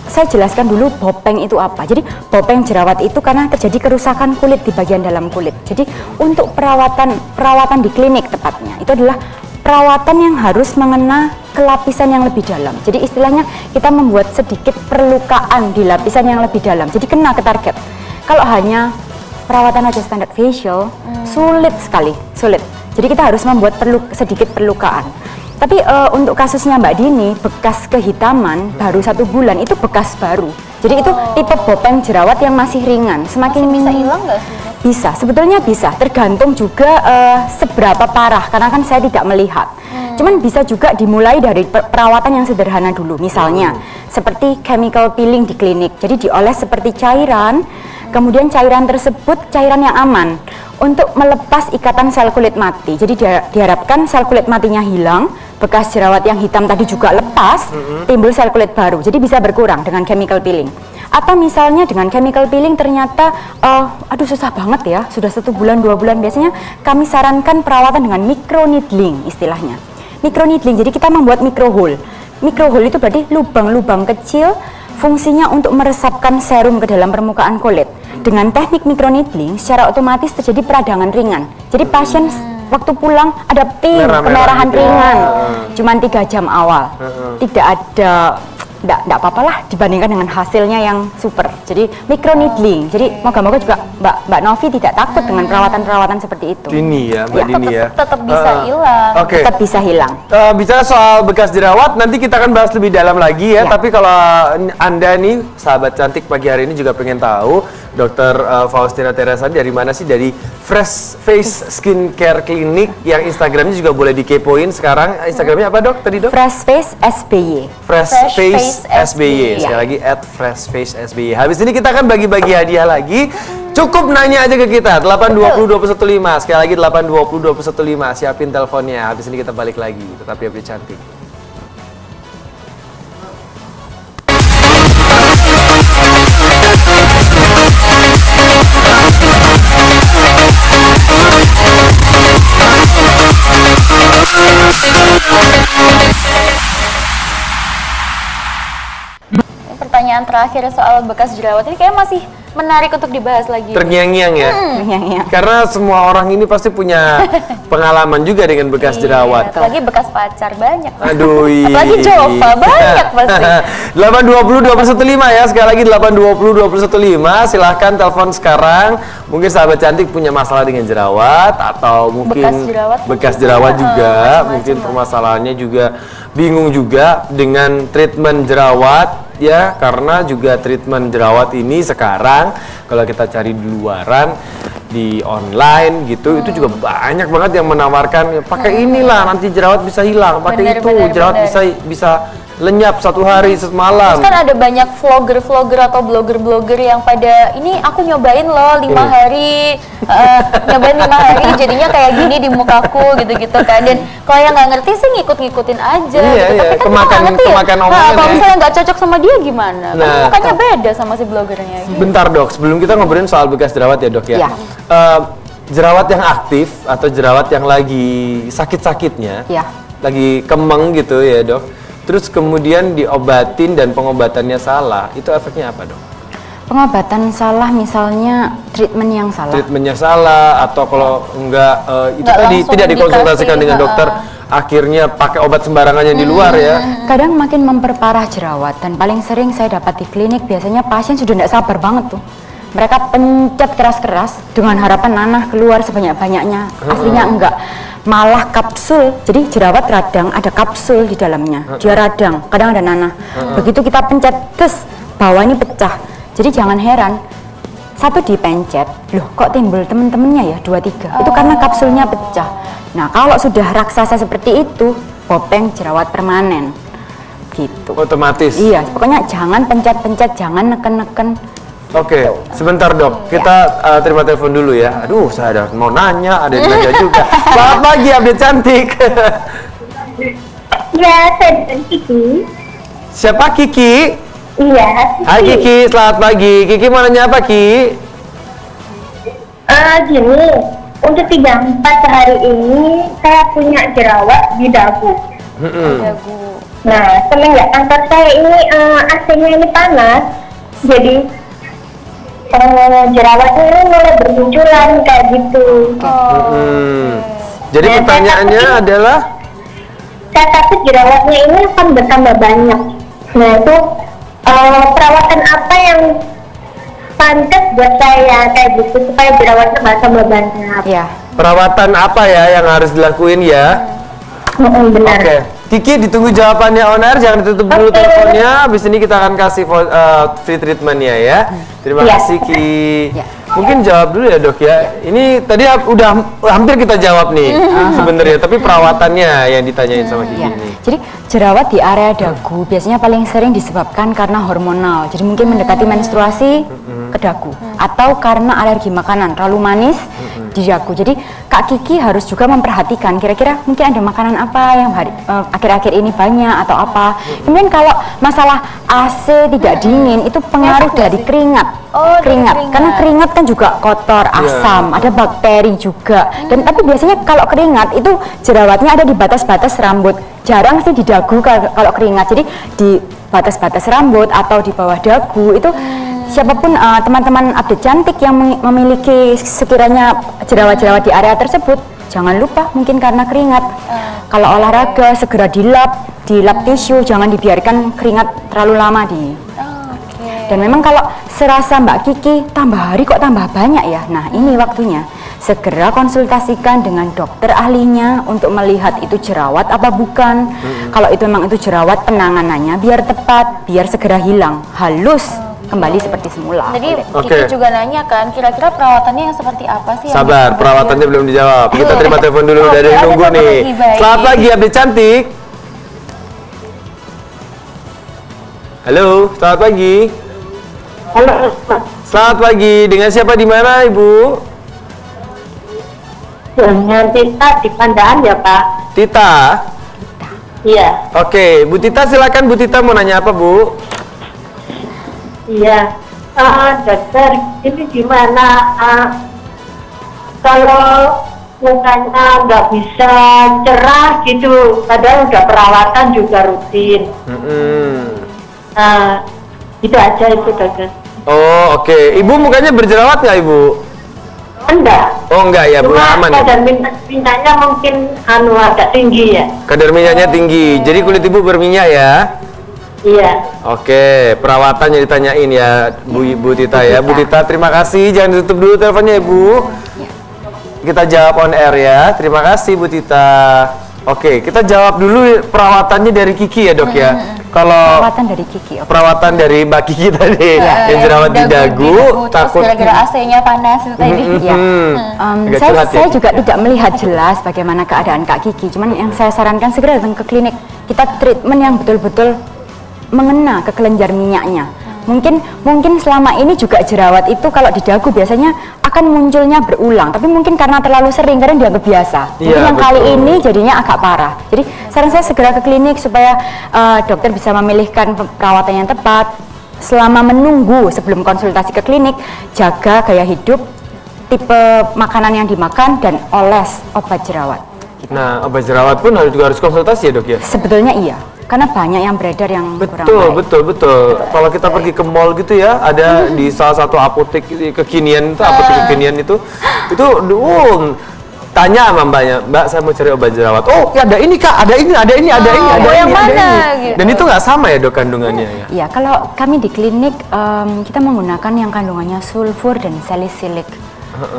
Saya jelaskan dulu bopeng itu apa. Jadi bopeng jerawat itu karena terjadi kerusakan kulit di bagian dalam kulit. Jadi untuk perawatan di klinik tepatnya itu adalah perawatan yang harus mengena ke lapisan yang lebih dalam. Jadi istilahnya kita membuat sedikit perlukaan di lapisan yang lebih dalam. Jadi kena ke target. Kalau hanya perawatan wajah standar facial sulit sekali, sulit. Jadi kita harus membuat sedikit perlukaan. Tapi untuk kasusnya Mbak Dini, bekas kehitaman baru 1 bulan itu bekas baru. Jadi itu tipe bopeng jerawat yang masih ringan. Semakin Bisa hilang nggak sih? bisa, sebetulnya bisa. Tergantung juga seberapa parah, karena kan saya tidak melihat. Cuman bisa juga dimulai dari perawatan yang sederhana dulu. Misalnya seperti chemical peeling di klinik. Jadi dioles seperti cairan. Kemudian cairan tersebut cairan yang aman untuk melepas ikatan sel kulit mati. Jadi diharapkan sel kulit matinya hilang, bekas jerawat yang hitam tadi juga lepas, timbul sel kulit baru. Jadi bisa berkurang dengan chemical peeling. Atau misalnya dengan chemical peeling ternyata, aduh susah banget ya, sudah 1 bulan, 2 bulan, biasanya kami sarankan perawatan dengan microneedling istilahnya. Microneedling, jadi kita membuat microhole. Microhole itu berarti lubang-lubang kecil, fungsinya untuk meresapkan serum ke dalam permukaan kulit. Dengan teknik microneedling, secara otomatis terjadi peradangan ringan. Jadi pasien waktu pulang ada kemerahan gitu. ringan, cuman 3 jam awal, tidak ada, tidak apa-apa lah dibandingkan dengan hasilnya yang super. Jadi microneedling, jadi moga-moga juga Mbak Novi tidak takut dengan perawatan-perawatan seperti itu. Dini ya, Mbak Dini ya. Tetap bisa hilang. Oke. Tetap bisa hilang. Bicara soal bekas jerawat, nanti kita akan bahas lebih dalam lagi ya. Tapi kalau Anda nih, sahabat cantik pagi hari ini juga pengen tahu, Dr. Faustina Teresa dari mana sih? Dari Fresh Face Skincare Clinic yang Instagramnya juga boleh dikepoin sekarang. Instagramnya apa dok? Tadi dok? Fresh Face SBY. Fresh Face SBY. Sekali lagi @freshfaceSBY. Habis ini kita akan bagi-bagi hadiah lagi. Cukup nanya aja ke kita 820-215. Sekali lagi 820-215. Siapin teleponnya. Habis ini kita balik lagi. Tetap update cantik. Pertanyaan terakhir soal bekas jerawat ini kayak masih menarik untuk dibahas lagi. Terngiang-ngiang ya? Karena semua orang ini pasti punya pengalaman juga dengan bekas jerawat. Apalagi bekas pacar banyak. Aduh, apalagi Jova banyak pasti. 820-215 ya, sekali lagi 820-215. Silahkan telepon sekarang. Mungkin sahabat cantik punya masalah dengan jerawat atau mungkin bekas jerawat juga. Mungkin permasalahannya juga bingung juga dengan treatment jerawat. Ya, karena juga treatment jerawat ini sekarang kalau kita cari di luaran, di online gitu, itu juga banyak banget yang menawarkan pakai inilah nanti jerawat bisa hilang, pakai itu jerawat bisa lenyap 1 hari semalam. Terus kan ada banyak vlogger atau blogger yang pada ini aku nyobain loh 5 hari, nyobain 5 hari jadinya kayak gini di mukaku gitu-gitu kan. Dan kalau yang nggak ngerti sih ngikut-ngikutin aja. Iya, gitu. Tapi kan kemakan omongan. Kalau misalnya nggak cocok sama dia gimana? Kan Nah, mukanya beda sama si blogernya. Bentar dok, sebelum kita ngobrolin soal bekas jerawat ya dok ya. Jerawat yang aktif atau jerawat yang lagi sakit-sakitnya, lagi kemeng gitu ya dok. Terus kemudian diobatin dan pengobatannya salah, itu efeknya apa dok? Pengobatan salah misalnya treatment yang salah. Treatmentnya salah atau kalau enggak itu tadi tidak dikonsultasikan dengan dokter, akhirnya pakai obat sembarangan yang di luar ya. Kadang makin memperparah jerawat dan paling sering saya dapat di klinik biasanya pasien sudah tidak sabar banget tuh. Mereka pencet keras-keras dengan harapan nanah keluar sebanyak-banyaknya. Aslinya enggak. Malah kapsul, jadi jerawat radang ada kapsul di dalamnya, dia radang, kadang ada nanah. Begitu kita pencet, terus bawah ini pecah. Jadi jangan heran, satu dipencet, loh kok timbul temen-temennya ya 2, 3, itu karena kapsulnya pecah. Nah kalau sudah raksasa seperti itu, bopeng jerawat permanen, gitu. Otomatis? Iya, pokoknya jangan pencet-pencet, jangan neken-neken. Oke, sebentar dok, kita terima telepon dulu ya. Aduh, saya ada mau nanya, ada yang nanya juga. Selamat pagi, update cantik. Ya, saya Kiki. Siapa Kiki? Iya. Hai Kiki, selamat pagi. Kiki mau nanya apa Ki? Gini, untuk 3-4 hari ini saya punya jerawat di dagu. Nah, semenjak kantor saya ini AC-nya ini panas, jadi jerawatnya ini mulai bermunculan kayak gitu. Jadi pertanyaannya adalah? Saya takut jerawatnya ini akan bertambah banyak. Nah itu perawatan apa yang pantas buat saya kayak gitu supaya jerawatnya nggak tambah banyak? Ya. Perawatan apa ya yang harus dilakuin ya? Benar. Oke. Kiki ditunggu jawabannya on air, jangan ditutup dulu teleponnya. Habis ini kita akan kasih free treatmentnya ya. Terima kasih Ki. Mungkin jawab dulu ya dok ya. Ini tadi udah hampir kita jawab nih sebenarnya, tapi perawatannya yang ditanyain sama Kiki ini. Jadi jerawat di area dagu biasanya paling sering disebabkan karena hormonal. Jadi mungkin mendekati menstruasi, ke dagu, atau karena alergi makanan terlalu manis di dagu. Jadi Kak Kiki harus juga memperhatikan kira-kira mungkin ada makanan apa yang akhir-akhir ini banyak atau apa. Kemudian kalau masalah AC tidak dingin itu pengaruh dari keringat. Keringat, karena keringat kan juga kotor, asam, ada bakteri juga. Dan tapi biasanya kalau keringat itu jerawatnya ada di batas-batas rambut. Jarang sih di dagu kalau keringat. Jadi di batas-batas rambut atau di bawah dagu itu siapapun teman-teman update cantik yang memiliki sekiranya jerawat-jerawat di area tersebut, jangan lupa mungkin karena keringat. Kalau olahraga segera dilap tisu, jangan dibiarkan keringat terlalu lama di. Dan memang kalau serasa Mbak Kiki tambah hari kok tambah banyak ya, nah ini waktunya segera konsultasikan dengan dokter ahlinya untuk melihat itu jerawat apa bukan. Kalau itu memang itu jerawat, penanganannya biar tepat, biar segera hilang, halus kembali seperti semula. Jadi Kiki juga nanya kan, kira-kira perawatannya yang seperti apa sih? Sabar, perawatannya belum dijawab. Kita terima telepon dulu dari nunggu nih. Selamat pagi, update cantik. Halo, selamat pagi. Halo, Selamat pagi. Dengan siapa di mana, Ibu? dengan Tita di Pandaan ya Pak? Tita. Iya. Oke, Bu Tita silakan. Bu Tita mau nanya apa, Bu? Iya. Dokter, ini gimana kalau mukanya nggak bisa cerah gitu, padahal udah perawatan juga rutin. Itu aja itu dokter. Oh, oke. Ibu mukanya berjerawat nggak, Ibu? Enggak. Oh, enggak ya, Bu. Cuma Aman ya? kadar minyaknya mungkin agak tinggi ya. Kadar minyaknya tinggi. Jadi kulit Ibu berminyak ya? Iya. Oke, perawatannya ditanyain ya, Bu Tita ya. Bu Tita, terima kasih. Jangan ditutup dulu teleponnya, Ibu. Kita jawab on air ya. Terima kasih, Bu Tita. Oke, kita jawab dulu perawatannya dari Kiki ya, Dok ya. Kalau Perawatan dari Kiki. perawatan dari Mbak Kiki tadi yang jerawat di dagu, takut gara-gara AC-nya panas itu tadi. Ya. Agak Saya curhat ya. juga tidak melihat jelas bagaimana keadaan Kak Kiki. Cuman yang saya sarankan segera datang ke klinik. Kita treatment yang betul-betul mengena ke kelenjar minyaknya. Mungkin selama ini juga jerawat itu kalau di dagu biasanya akan munculnya berulang, tapi mungkin karena terlalu sering karena dianggap biasa. Mungkin yang kali ini jadinya agak parah. Jadi saran saya segera ke klinik supaya dokter bisa memilihkan perawatan yang tepat. Selama menunggu sebelum konsultasi ke klinik, jaga gaya hidup, tipe makanan yang dimakan, dan oles obat jerawat. Nah, obat jerawat pun juga harus konsultasi ya, Dok ya? Sebetulnya iya, karena banyak yang beredar yang kurang baik. Betul. Kalau kita pergi ke mall gitu ya, ada di salah satu apotek kekinian itu, tanya sama mbaknya, Mbak saya mau cari obat jerawat. Oh, ya ada ini Kak, ada ini. Yang mana? Gitu. Dan itu nggak sama ya, Dok, kandungannya ya? Iya, kalau kami di klinik kita menggunakan yang kandungannya sulfur dan salisilik.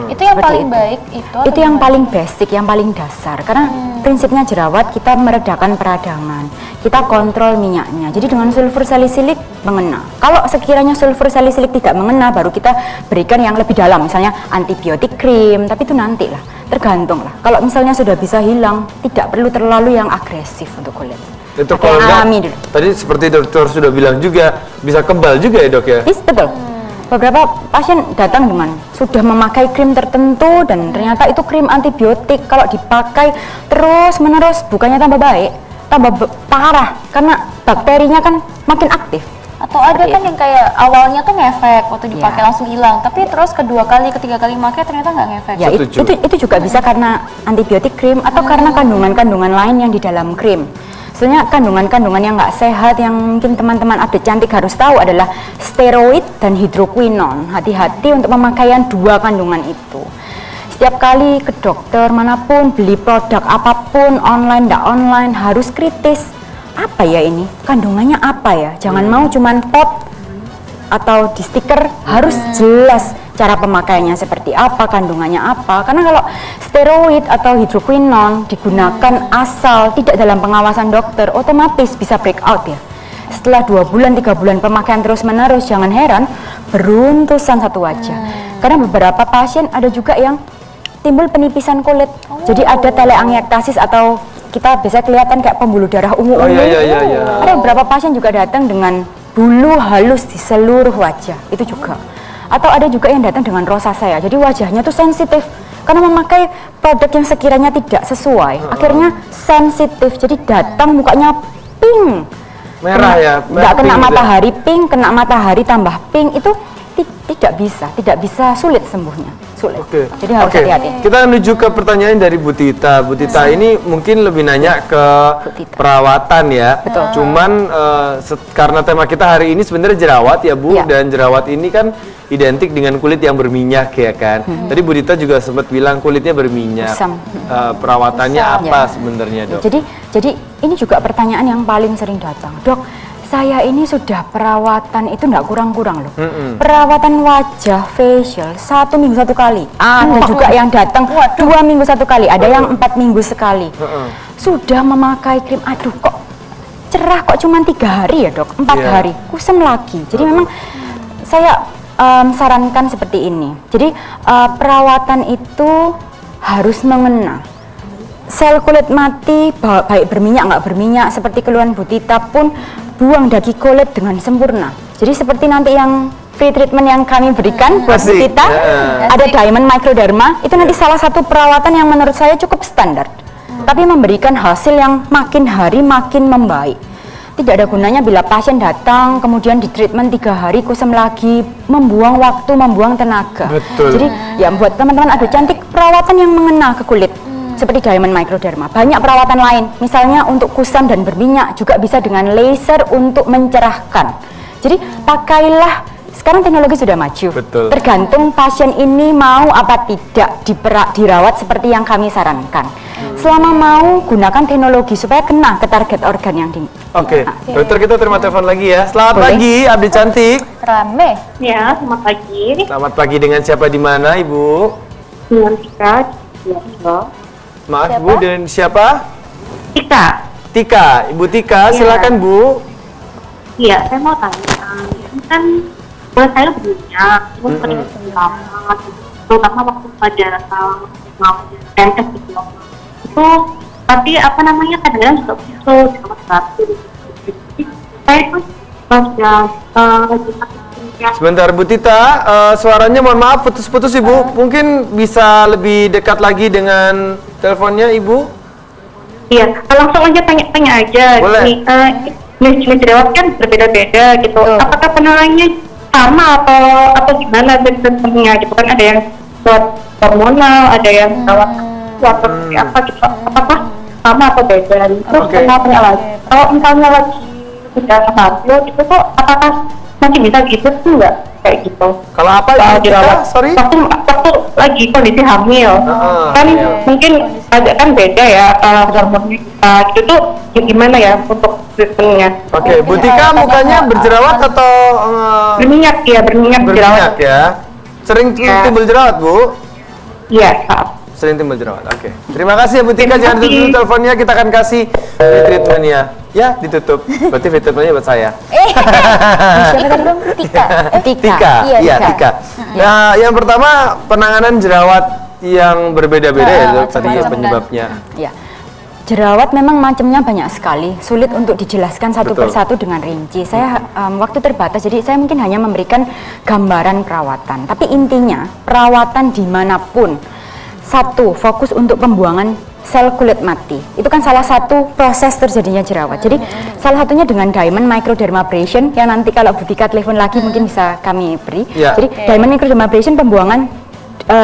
Itu yang Seperti paling itu. baik itu. Itu yang paling basic, yang paling dasar. Karena prinsipnya jerawat kita meredakan peradangan, kita kontrol minyaknya. Jadi dengan sulfur salisilik mengena. Kalau sekiranya sulfur salisilik tidak mengena, baru kita berikan yang lebih dalam, misalnya antibiotik krim. Tapi itu nanti lah, tergantung lah. Kalau misalnya sudah bisa hilang, tidak perlu terlalu yang agresif untuk kulit. Itu Pakai kalau yang enggak, alami dulu. tadi seperti dokter sudah bilang juga bisa kebal juga ya, Dok ya? Yes, betul. Beberapa pasien datang dengan sudah memakai krim tertentu dan ternyata itu krim antibiotik. Kalau dipakai terus-menerus bukannya tambah baik, tambah parah karena bakterinya kan makin aktif. Atau ada kan yang kayak awalnya tuh ngefek waktu dipakai Ya. langsung hilang, tapi terus kedua kali, ketiga kali pakai ternyata nggak ngefek. Ya, itu juga bisa karena antibiotik krim atau karena kandungan-kandungan lain yang di dalam krim. Sebenarnya kandungan-kandungan yang nggak sehat yang mungkin teman-teman update cantik harus tahu adalah steroid dan hidroquinon. Hati-hati untuk pemakaian dua kandungan itu. Setiap kali ke dokter manapun, beli produk apapun, online, nggak online, harus kritis. Apa ya ini? Kandungannya apa ya? Jangan mau cuman pot atau di stiker, harus jelas cara pemakaiannya seperti apa, kandungannya apa. Karena kalau steroid atau hidroquinon digunakan asal tidak dalam pengawasan dokter, otomatis bisa break out ya. Setelah 2 bulan, 3 bulan pemakaian terus menerus, jangan heran beruntusan satu wajah. Karena beberapa pasien ada juga yang timbul penipisan kulit. Jadi ada teleangiektasis atau kita biasa kelihatan kayak pembuluh darah ungu-ungu. Ada beberapa pasien juga datang dengan bulu halus di seluruh wajah, itu juga. Atau ada juga yang datang dengan rosacea, jadi wajahnya tuh sensitif karena memakai produk yang sekiranya tidak sesuai, akhirnya sensitif, jadi datang mukanya pink, Merah ya? nggak kena pink matahari pink, kena matahari tambah pink, itu tidak bisa, sulit sembuhnya, sulit. Oke. Jadi harus hati-hati. Kita menuju ke pertanyaan dari Bu Tita. Bu Tita ini mungkin lebih nanya ke perawatan ya. Betul. Cuman karena tema kita hari ini sebenarnya jerawat ya Bu, Iya. dan jerawat ini kan identik dengan kulit yang berminyak ya kan. Tadi Bu Tita juga sempat bilang kulitnya berminyak. Kusam. Perawatannya Kusam. apa Ya. sebenarnya Dok? Jadi ini juga pertanyaan yang paling sering datang, Dok. Saya ini sudah perawatan itu enggak kurang-kurang loh. Perawatan wajah facial 1 minggu 1 kali. Ada juga yang datang 2 minggu 1 kali. Ada yang 4 minggu sekali. Sudah memakai krim, aduh kok cerah kok cuma 3 hari ya Dok, 4 Iya. hari kusam lagi. Jadi memang saya sarankan seperti ini. Jadi perawatan itu harus mengena. Sel kulit mati, baik berminyak nggak berminyak, seperti keluhan Bu Tita pun buang daging kulit dengan sempurna. Jadi seperti nanti yang free treatment yang kami berikan buat Bu Asik. Tita, ada diamond microderma, itu nanti salah satu perawatan yang menurut saya cukup standar, tapi memberikan hasil yang makin hari makin membaik. Tidak ada gunanya bila pasien datang kemudian di treatment 3 hari kusam lagi, membuang waktu, membuang tenaga. Betul. Jadi ya buat teman-teman aduh cantik, perawatan yang mengena ke kulit seperti diamond microderma. Banyak perawatan lain, misalnya untuk kusam dan berminyak juga bisa dengan laser untuk mencerahkan. Jadi pakailah, sekarang teknologi sudah maju. Betul. Tergantung pasien ini mau apa tidak dirawat seperti yang kami sarankan. Selama mau, gunakan teknologi supaya kena ke target organ yang di. Oke, dokter kita terima telepon lagi ya. Selamat Boleh. pagi, Abdi Cantik. Rame. Ya, selamat pagi. Selamat pagi, dengan siapa di mana Ibu? Dengan Tika. Maaf Siapa? Bu, dengan siapa? Tika. Tika, Ibu Tika, Iya. silakan Bu. Iya, saya mau tanya. Ini kan kulit saya berminyak, terus sering lama, terutama waktu pada mau pentas gitu. Itu tapi apa namanya kadang-kadang juga muncul sama satu. Saya itu sudah Sebentar Bu Tita, suaranya mohon maaf putus-putus Ibu. Mungkin bisa lebih dekat lagi dengan teleponnya Ibu? Iya, langsung aja tanya aja. Boleh. Jenis jerawat kan berbeda-beda gitu. Apakah penanganannya sama atau gimana bentuknya gitu kan? Ada yang buat hormonal, ada yang jerawat atau seperti apa gitu. Apakah sama atau beda? Terus Oke. tanya lagi. Kalau misalnya lagi sudah stabil gitu kok, apakah masih bisa gitu tuh nggak kayak gitu? Kalau apa Soal Ibu Tita? jerawat, Sorry? waktu lagi kondisi hamil, kan iya. mungkin agak kan beda ya hormonnya itu tuh gimana ya untuk treatmentnya? Oke, Bu Tika mukanya berjerawat atau Berminyak ya, berminyak berminyak jerawat. ya? Sering Ya. timbul jerawat Bu? Iya, maaf. Sering timbul jerawat, oke. Terima kasih ya Bu Tika, Terima jangan kasih. tutup dulu teleponnya, kita akan kasih treatmentnya. Ya, ditutup. Berarti treatmentnya buat saya. Siapa tadi belum? Tika. Tika, Iya, iya Tika. Tika. Nah, yang pertama penanganan jerawat yang berbeda-beda ya Dok, tadi macam-macam penyebabnya. Ya. Jerawat memang macamnya banyak sekali, sulit untuk dijelaskan satu Betul. persatu dengan rinci. Saya waktu terbatas, jadi saya mungkin hanya memberikan gambaran perawatan. Tapi intinya perawatan dimanapun, satu fokus untuk pembuangan sel kulit mati. Itu kan salah satu proses terjadinya jerawat. Jadi salah satunya dengan diamond microdermabrasion yang nanti kalau Bu Tika telepon lagi mungkin bisa kami beri. Ya. Jadi diamond microdermabrasion pembuangan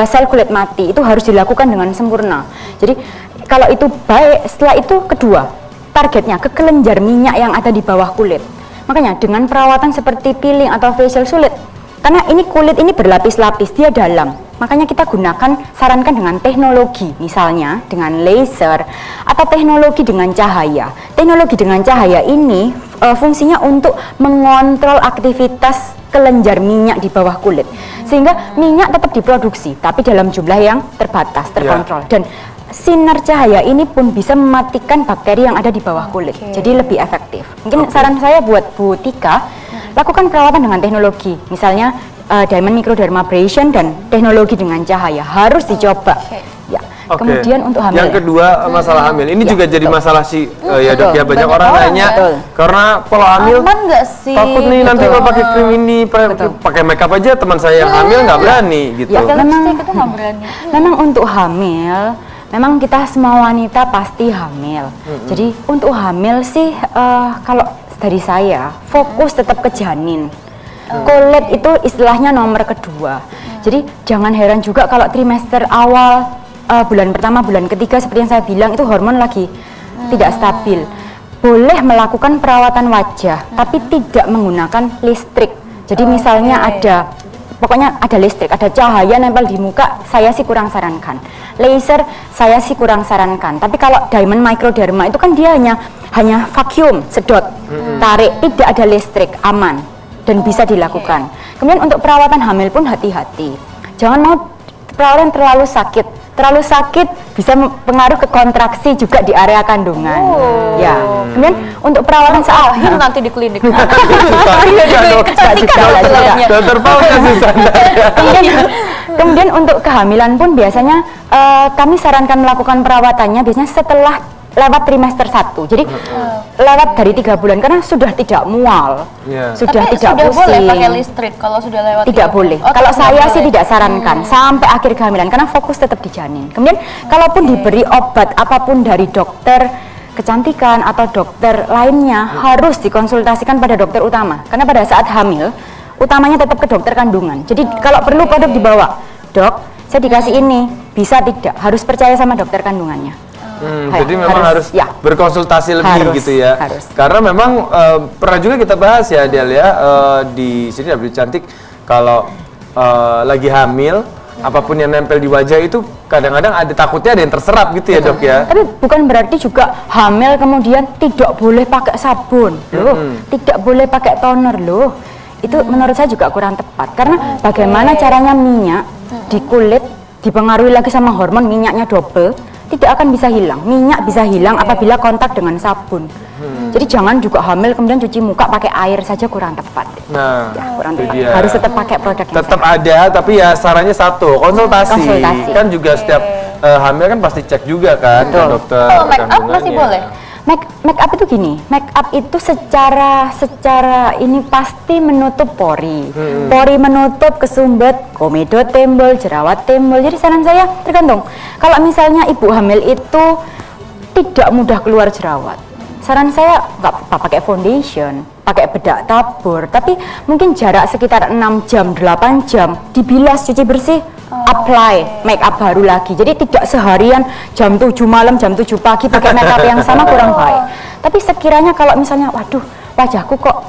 sel kulit mati itu harus dilakukan dengan sempurna. Jadi kalau itu baik, setelah itu kedua, targetnya ke kelenjar minyak yang ada di bawah kulit. Makanya dengan perawatan seperti peeling atau facial sulit, karena ini kulit ini berlapis-lapis, dia dalam. Makanya kita gunakan, sarankan dengan teknologi, misalnya dengan laser atau teknologi dengan cahaya. Teknologi dengan cahaya ini fungsinya untuk mengontrol aktivitas kelenjar minyak di bawah kulit, sehingga minyak tetap diproduksi, tapi dalam jumlah yang terbatas, terkontrol. Dan sinar cahaya ini pun bisa mematikan bakteri yang ada di bawah kulit, jadi lebih efektif. Mungkin saran saya buat Bu Tika, lakukan perawatan dengan teknologi, misalnya diamond microdermabrasion dan teknologi dengan cahaya harus dicoba. Ya, Kemudian untuk hamil. Yang kedua masalah hamil. Ini juga jadi masalah sih ya dok ya, banyak orang nanya karena kalau hamil aman nggak sih? takut nih nanti kalau pakai krim ini, pakai makeup aja teman saya yang hamil nggak berani gitu. Ya, memang itu nggak berani. Memang untuk hamil, memang kita semua wanita pasti hamil. Jadi untuk hamil sih kalau dari saya fokus tetap ke janin. Kulit itu istilahnya nomor kedua. Jadi jangan heran juga kalau trimester awal, bulan pertama, bulan ketiga seperti yang saya bilang itu hormon lagi tidak stabil. Boleh melakukan perawatan wajah, tapi tidak menggunakan listrik. Jadi misalnya pokoknya ada listrik, ada cahaya nempel di muka, saya sih kurang sarankan. Laser, saya sih kurang sarankan. Tapi kalau diamond microderma itu kan dia hanya vacuum, sedot, tarik, tidak ada listrik, aman dan bisa dilakukan. Kemudian untuk perawatan hamil pun hati-hati. Jangan mau perawatan terlalu sakit. Terlalu sakit bisa pengaruh ke kontraksi juga di area kandungan. Ya. Kemudian untuk perawatan Akhir nanti di klinik. Dokter Paul kasih Kemudian untuk kehamilan pun biasanya kami sarankan melakukan perawatannya biasanya setelah lewat trimester 1. Jadi lewat dari 3 bulan karena sudah tidak mual, sudah tapi tidak sudah pusing. Boleh pakai listrik kalau sudah lewat? Tidak boleh. Kalau saya sih tidak sarankan sampai akhir kehamilan karena fokus tetap di janin. Kemudian kalaupun diberi obat apapun dari dokter kecantikan atau dokter lainnya harus dikonsultasikan pada dokter utama karena pada saat hamil utamanya tetap ke dokter kandungan. Jadi kalau perlu produk dibawa, dok, saya dikasih ini, bisa tidak, harus percaya sama dokter kandungannya. Jadi memang harus berkonsultasi lebih gitu ya. Karena memang pernah juga kita bahas ya Del ya, di sini W Cantik kalau lagi hamil apapun yang nempel di wajah itu kadang-kadang ada takutnya ada yang terserap gitu ya dok ya. Tapi bukan berarti juga hamil kemudian tidak boleh pakai sabun loh, tidak boleh pakai toner loh. Itu menurut saya juga kurang tepat karena bagaimana caranya minyak di kulit dipengaruhi lagi sama hormon, minyaknya double, tidak akan bisa hilang. Minyak bisa hilang apabila kontak dengan sabun. Jadi jangan juga hamil kemudian cuci muka pakai air saja, kurang tepat. Nah, ya, kurang tepat. Harus tetap pakai produk yang tetap ada, tapi ya sarannya satu, konsultasi. Kan juga setiap hamil kan pasti cek juga kan ke dokter. Kalau make up masih boleh? Make up itu gini, make up itu secara ini pasti menutup pori. Pori menutup, kesumbat, komedo timbul, jerawat timbul. Jadi saran saya tergantung. Kalau misalnya ibu hamil itu tidak mudah keluar jerawat, saran saya nggak apa pakai foundation, pakai bedak tabur, tapi mungkin jarak sekitar 6 jam, 8 jam dibilas, cuci bersih, apply make up baru lagi. Jadi tidak seharian jam 7 malam, jam 7 pagi pakai make up yang sama, kurang baik. Tapi sekiranya kalau misalnya waduh wajahku kok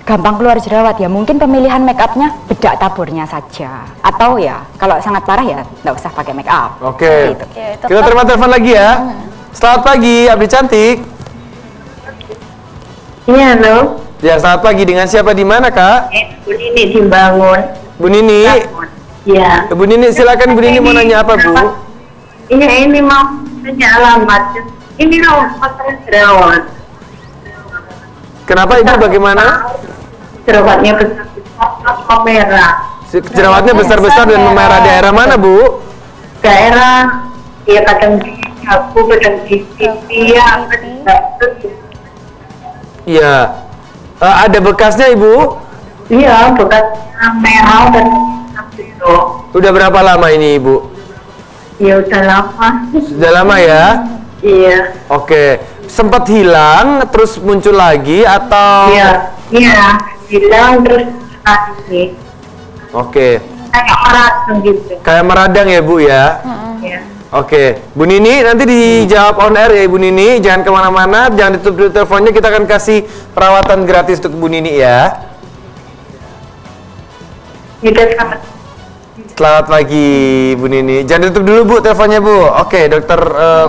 gampang keluar jerawat, ya mungkin pemilihan make upnya bedak taburnya saja. Atau ya kalau sangat parah ya nggak usah pakai make up. Oke. Kita terima telepon lagi ya. Selamat pagi, Abdi Cantik. Iya, halo. Ya, selamat pagi. Dengan siapa di mana, Kak? Bu Nini di Bangun. Bu Nini. Iya. Bu Nini, silakan Bu Nini mau nanya apa, Bu? Iya, ini mau nanya alamat. Ini loh, masalah jerawat. Kenapa Ibu, bagaimana? Jerawatnya besar-besar, merah. Jerawatnya besar-besar dan memerah. Daerah mana, Bu? Daerah, ya kadang di aku, kadang di pipi, ya, iya. Ada bekasnya, Ibu? Iya, bekas merah dan itu. Udah berapa lama ini, Ibu? Ya udah lama. Sudah lama ya? Iya. Oke. Sempat hilang, terus muncul lagi atau? Iya, hilang terus lagi. Oke. Kayak meradang gitu. Kayak meradang ya, Bu ya? Iya. Oke, Bu Nini nanti dijawab on air ya Ibu Nini, jangan kemana-mana, jangan ditutup teleponnya, kita akan kasih perawatan gratis untuk Bu Nini ya. Selamat pagi Bu Nini, jangan ditutup dulu Bu teleponnya Bu. Oke, Dokter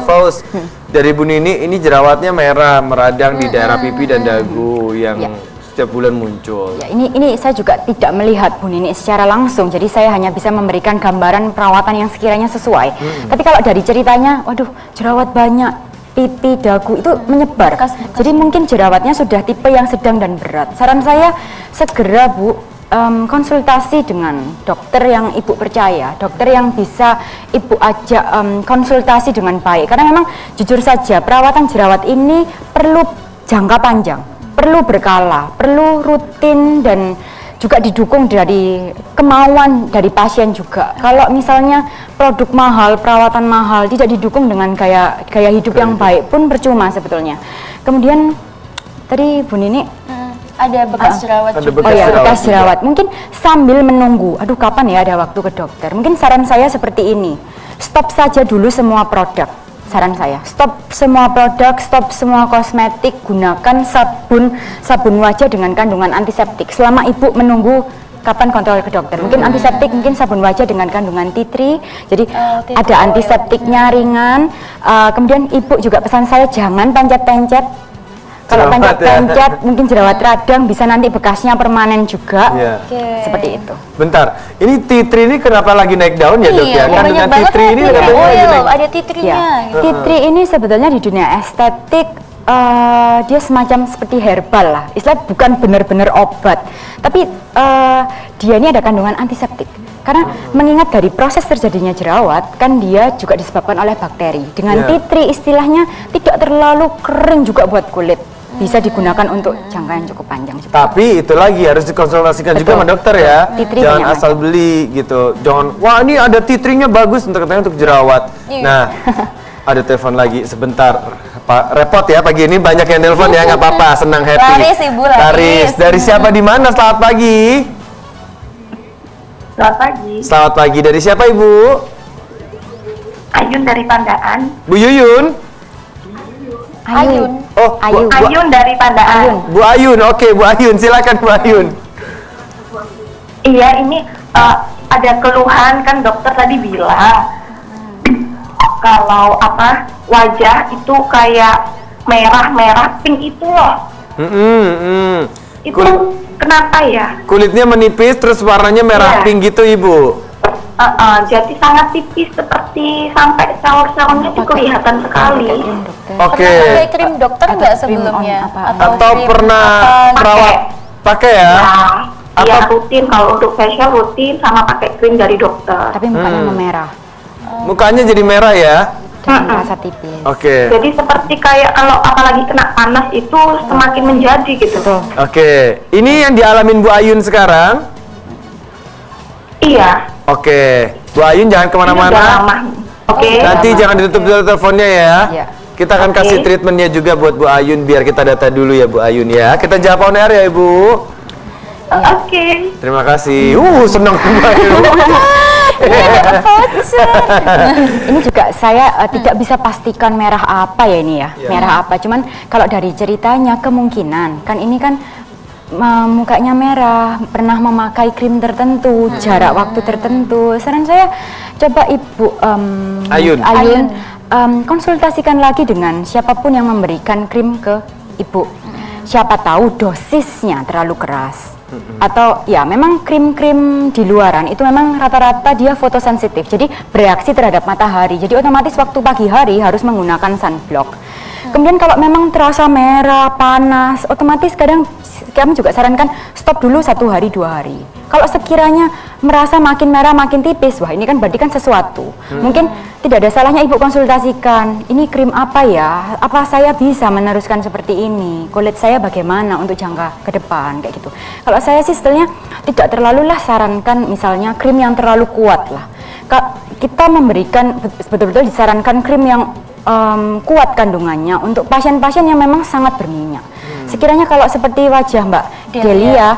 Faus, dari Bu Nini ini jerawatnya merah, meradang di daerah pipi dan dagu yang setiap bulan muncul. Ya, ini saya juga tidak melihat Bu Nini secara langsung, jadi saya hanya bisa memberikan gambaran perawatan yang sekiranya sesuai. Tapi kalau dari ceritanya, waduh, jerawat banyak, pipi, dagu itu menyebar. Jadi mungkin jerawatnya sudah tipe yang sedang dan berat. Saran saya segera Bu konsultasi dengan dokter yang ibu percaya, dokter yang bisa ibu ajak konsultasi dengan baik. Karena memang jujur saja perawatan jerawat ini perlu jangka panjang, perlu berkala, perlu rutin dan juga didukung dari kemauan dari pasien juga. Kalau misalnya produk mahal, perawatan mahal tidak didukung dengan gaya hidup yang baik pun percuma sebetulnya. Kemudian tadi Bu Nini ada bekas jerawat juga. Oh ya, bekas jerawat. Mungkin sambil menunggu, aduh kapan ya ada waktu ke dokter. Mungkin saran saya seperti ini, stop saja dulu semua produk. Saran saya, stop semua produk, stop semua kosmetik, gunakan sabun wajah dengan kandungan antiseptik. Selama ibu menunggu kapan kontrol ke dokter. Mungkin antiseptik, mungkin sabun wajah dengan kandungan tea tree. Jadi ada antiseptiknya ringan. Kemudian ibu juga pesan saya jangan pencet-pencet. Kalau pencet-pencet mungkin jerawat radang bisa nanti bekasnya permanen juga. Seperti itu. Bentar, ini tea tree ini kenapa lagi naik daun ya dok ya? Kandungan tea tree ini ada tea tree-nya. Tea tree ini sebetulnya di dunia estetik dia semacam seperti herbal lah. Istilah bukan benar-benar obat, tapi dia ini ada kandungan antiseptik. Karena mengingat dari proses terjadinya jerawat, kan dia juga disebabkan oleh bakteri. Dengan tea tree istilahnya tidak terlalu kering juga buat kulit. Bisa digunakan untuk jangka yang cukup panjang. Tapi itu lagi harus dikonsultasikan juga sama dokter ya. Jangan asal beli gitu. Jangan, wah ini ada tea tree-nya bagus untuk katanya untuk jerawat. Nah, ada telepon lagi sebentar. Pak, repot ya pagi ini banyak yang telepon ya, nggak apa-apa, senang happy. Laris Ibu, Laris. Dari siapa di mana? Selamat pagi. Selamat pagi. Selamat pagi. Dari siapa Ibu? Ayun dari Pandaan. Bu Yuyun. Ayun. Oh, Ayun dari Pandaan. Bu Ayun, oke Bu Ayun, silakan Bu Ayun. Iya, ini ada keluhan kan dokter tadi bilang kalau wajah itu kayak merah-merah pink itu loh. Itu kenapa ya? Kulitnya menipis terus warnanya merah pink gitu Ibu. Jadi sangat tipis seperti sampai sel-selnya itu kelihatan sekali. Oke. Pakai krim dokter nggak sebelumnya? Atau pernah perawat pakai ya? Iya rutin, kalau untuk facial rutin sama pakai krim dari dokter. Tapi mukanya memerah. Mukanya jadi merah ya? Rasa tipis. Oke. Jadi seperti kayak kalau apalagi kena panas itu semakin menjadi gitu. Oke. Ini yang dialamin Bu Ayun sekarang? Iya. Oke. Bu Ayun jangan kemana-mana. Oke. Nanti jangan ditutup dulu teleponnya ya. Kita akan kasih treatmentnya juga buat Bu Ayun biar kita data dulu ya Bu Ayun ya. Kita jawab on air ya Ibu. Oke. Terima kasih. Senang Bu Ayun. Ini juga saya tidak bisa pastikan merah apa ya ini ya. Merah apa, cuman kalau dari ceritanya kemungkinan kan ini kan mukanya merah, pernah memakai krim tertentu, jarak waktu tertentu. Saran saya coba Ibu Ayun konsultasikan lagi dengan siapapun yang memberikan krim ke Ibu. Siapa tahu dosisnya terlalu keras. Atau ya memang krim-krim di luaran itu memang rata-rata dia fotosensitif, jadi bereaksi terhadap matahari, jadi otomatis waktu pagi hari harus menggunakan sunblock. Kemudian kalau memang terasa merah, panas, otomatis kadang kami juga sarankan stop dulu 1 hari 2 hari. Kalau sekiranya merasa makin merah makin tipis, wah ini kan berarti kan sesuatu. Mungkin tidak ada salahnya Ibu konsultasikan, ini krim apa ya, apa saya bisa meneruskan seperti ini, kulit saya bagaimana untuk jangka ke depan, kayak gitu. Kalau saya sih sebetulnya tidak terlalu lah sarankan misalnya krim yang terlalu kuat lah. Kita memberikan betul-betul disarankan krim yang kuat kandungannya untuk pasien-pasien yang memang sangat berminyak. Sekiranya kalau seperti wajah Mbak Delia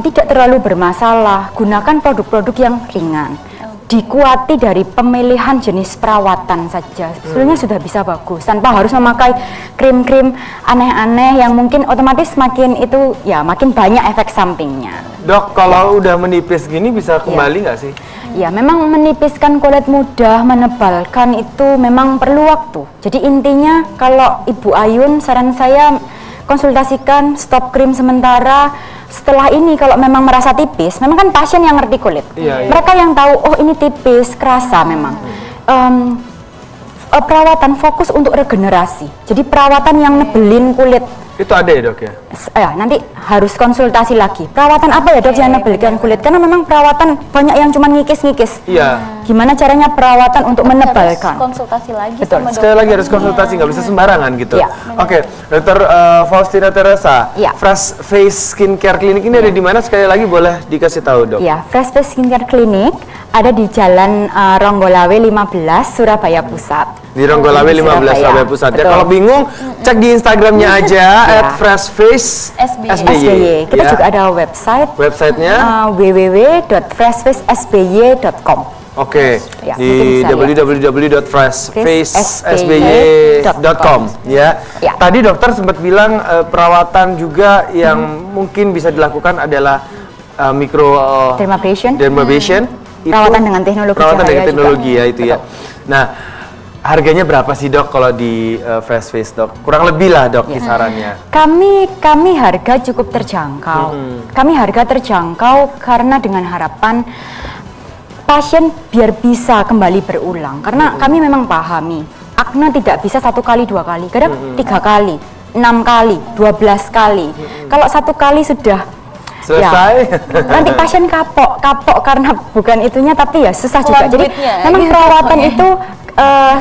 tidak terlalu bermasalah, gunakan produk-produk yang ringan. Dikuati dari pemilihan jenis perawatan saja, sebenarnya sudah bisa bagus tanpa harus memakai krim-krim aneh-aneh yang mungkin otomatis makin itu ya makin banyak efek sampingnya. Dok, kalau udah menipis gini bisa kembali nggak sih? Ya, memang menipiskan kulit mudah, menebalkan itu memang perlu waktu. Jadi intinya kalau Ibu Ayun saran saya konsultasikan, stop krim sementara. Setelah ini kalau memang merasa tipis, memang kan pasien yang ngerti kulit. Mereka yang tahu, oh ini tipis, kerasa memang. Perawatan fokus untuk regenerasi. Jadi perawatan yang nebelin kulit Itu ada ya dok ya? Ya, nanti harus konsultasi lagi. Perawatan apa ya dok yang menebalkan kulit? Karena memang perawatan banyak yang cuma ngikis-ngikis. Iya. Gimana caranya perawatan untuk menebalkan? Harus konsultasi lagi Betul. sama dokter. Sekali lagi harus konsultasi, nggak bisa sembarangan gitu. Iya. Oke, Dokter Faustina Teresa, Iya. Fresh Face Skincare Clinic ini ada di mana? Sekali lagi boleh dikasih tahu dok? Ya, Fresh Face Skincare Clinic ada di Jalan Ronggolawe 15, Surabaya Pusat. Di Ronggolawe 15 Surabaya Pusat. Ya, Betul. kalau bingung cek di Instagramnya aja @freshface SBY. Kita juga ada website. Websitenya www.freshfacesby.com. oke, Ya, di mungkin bisa www.freshfacesby.com ya. Ya. Tadi dokter sempat bilang perawatan juga yang mungkin bisa dilakukan adalah Dermabrasion. dermabrasion. Perawatan dengan teknologi perawatan cahaya dengan teknologi juga. ya itu ya. Betul. Nah, harganya berapa sih dok kalau di Fresh Face dok? Kurang lebih lah dok kisarannya. Kami harga cukup terjangkau. Kami harga terjangkau karena dengan harapan pasien biar bisa kembali berulang. Karena kami memang pahami akne tidak bisa 1 kali 2 kali, kadang 3 kali, 6 kali, 12 kali. Kalau 1 kali sudah Selesai. ya, nanti pasien kapok karena bukan itunya, tapi ya susah juga. Jadi Duitnya, memang gitu. perawatan itu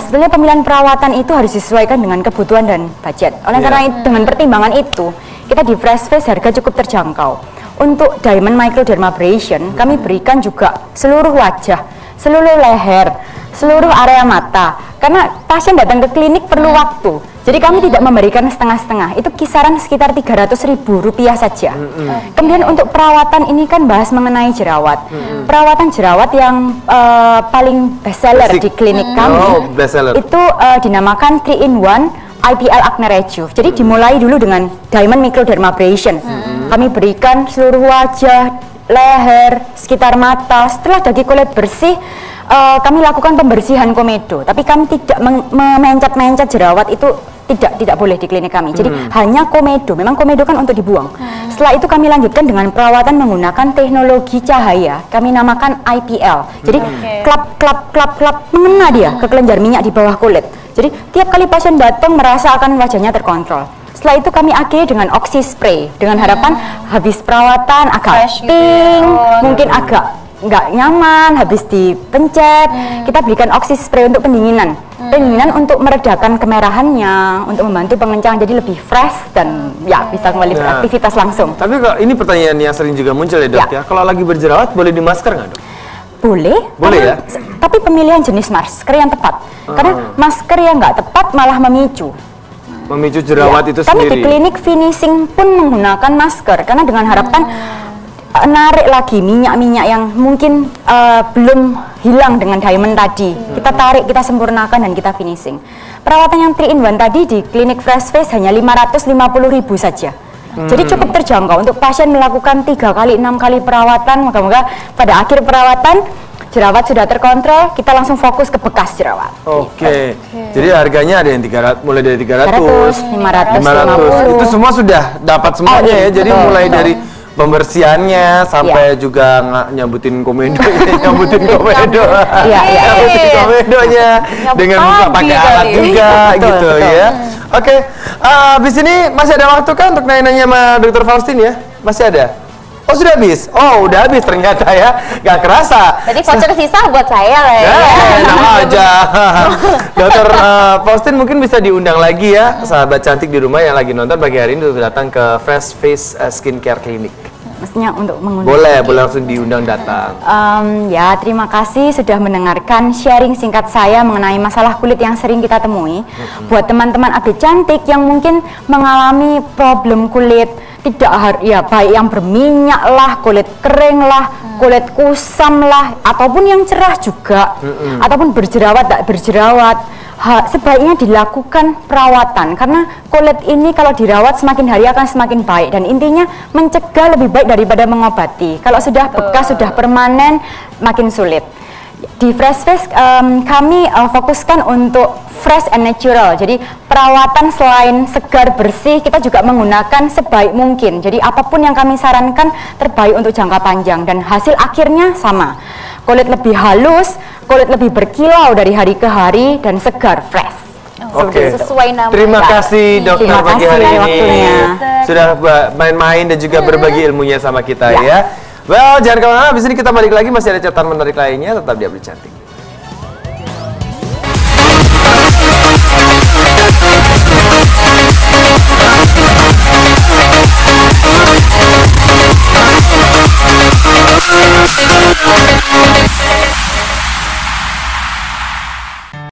sebenarnya pemilihan perawatan itu harus disesuaikan dengan kebutuhan dan budget. Oleh karena itu, dengan pertimbangan itu, kita di Fresh Face harga cukup terjangkau. Untuk Diamond Microdermabrasion, kami berikan juga seluruh wajah, seluruh leher, seluruh area mata. Karena pasien datang ke klinik perlu waktu. Jadi kami tidak memberikan setengah-setengah. Itu kisaran sekitar Rp300.000 saja. Kemudian untuk perawatan ini kan bahas mengenai jerawat. Perawatan jerawat yang paling bestseller di klinik kami bestseller. itu dinamakan 3-in-1 IPL Acne Rejuve. Jadi dimulai dulu dengan Diamond Microdermabrasion. Kami berikan seluruh wajah, leher, sekitar mata. Setelah daging kulit bersih, kami lakukan pembersihan komedo. Tapi kami tidak memencet-mencet jerawat, itu tidak boleh di klinik kami. Jadi hanya komedo. Memang komedo kan untuk dibuang. Setelah itu kami lanjutkan dengan perawatan menggunakan teknologi cahaya. Kami namakan IPL. Jadi klap mengena dia ke kelenjar minyak di bawah kulit. Jadi tiap kali pasien datang merasa akan wajahnya terkontrol. Setelah itu kami akhiri dengan oxy spray dengan harapan habis perawatan agak Fresh gitu pink, ya. mungkin agak nggak nyaman, habis dipencet, kita berikan oxy spray untuk pendinginan. Pendinginan untuk meredakan kemerahannya, untuk membantu pengencangan jadi lebih fresh dan ya bisa kembali beraktivitas langsung. Tapi kok ini pertanyaan yang sering juga muncul ya dok ya. Kalau lagi berjerawat boleh dimasker nggak dok? Boleh ya. Tapi pemilihan jenis masker yang tepat. Karena masker yang nggak tepat malah memicu jerawat itu kami sendiri. di klinik finishing pun menggunakan masker karena dengan harapan narik lagi minyak-minyak yang mungkin belum hilang dengan diamond tadi. Kita tarik, kita sempurnakan dan kita finishing. Perawatan yang 3-in-1 tadi di klinik Fresh Face hanya Rp550.000 saja. Jadi cukup terjangkau untuk pasien melakukan 3 kali 6 kali perawatan. Moga-moga pada akhir perawatan jerawat sudah terkontrol, kita langsung fokus ke bekas jerawat. Oke. Jadi harganya ada yang 300, mulai dari 300, 500, 500. Itu semua sudah dapat semuanya ya. Jadi betul, mulai betul. dari pembersihannya sampai juga nyambutin komedo, nyambutin komedonya dengan buka pakai alat juga gitu ya. Oke. Habis ini masih ada waktu kan untuk nanya-nanya sama Dr. Faustin ya? Masih ada? Oh sudah habis? Oh udah habis ternyata ya, gak kerasa. Berarti voucher sisa buat saya lah ya. Enak aja. Dokter Faustin mungkin bisa diundang lagi ya, sahabat cantik di rumah yang lagi nonton pagi hari ini untuk datang ke Fresh Face Skincare Clinic. Mestinya untuk mengundang. Boleh langsung diundang datang. Ya, terima kasih sudah mendengarkan sharing singkat saya mengenai masalah kulit yang sering kita temui. Buat teman-teman update cantik yang mungkin mengalami problem kulit tidak baik yang berminyak lah, kulit kering lah, kulit kusam lah, ataupun yang cerah juga, ataupun berjerawat tak berjerawat. Sebaiknya dilakukan perawatan karena kulit ini kalau dirawat semakin hari akan semakin baik dan intinya mencegah lebih baik daripada mengobati. Kalau sudah bekas, sudah permanen, makin sulit. Di Fresh Face kami fokuskan untuk fresh and natural. Jadi perawatan selain segar bersih, kita juga menggunakan sebaik mungkin. Jadi apapun yang kami sarankan terbaik untuk jangka panjang dan hasil akhirnya sama. Kulit lebih halus, kulit lebih berkilau dari hari ke hari dan segar, fresh. Oke. Sesuai nama. Terima kasih dokter Terima pagi kasih hari ini. waktunya. Sudah main-main dan juga berbagi ilmunya sama kita ya. Well, jangan kemana-mana, abis ini kita balik lagi, masih ada catatan menarik lainnya, tetap di Update Cantik.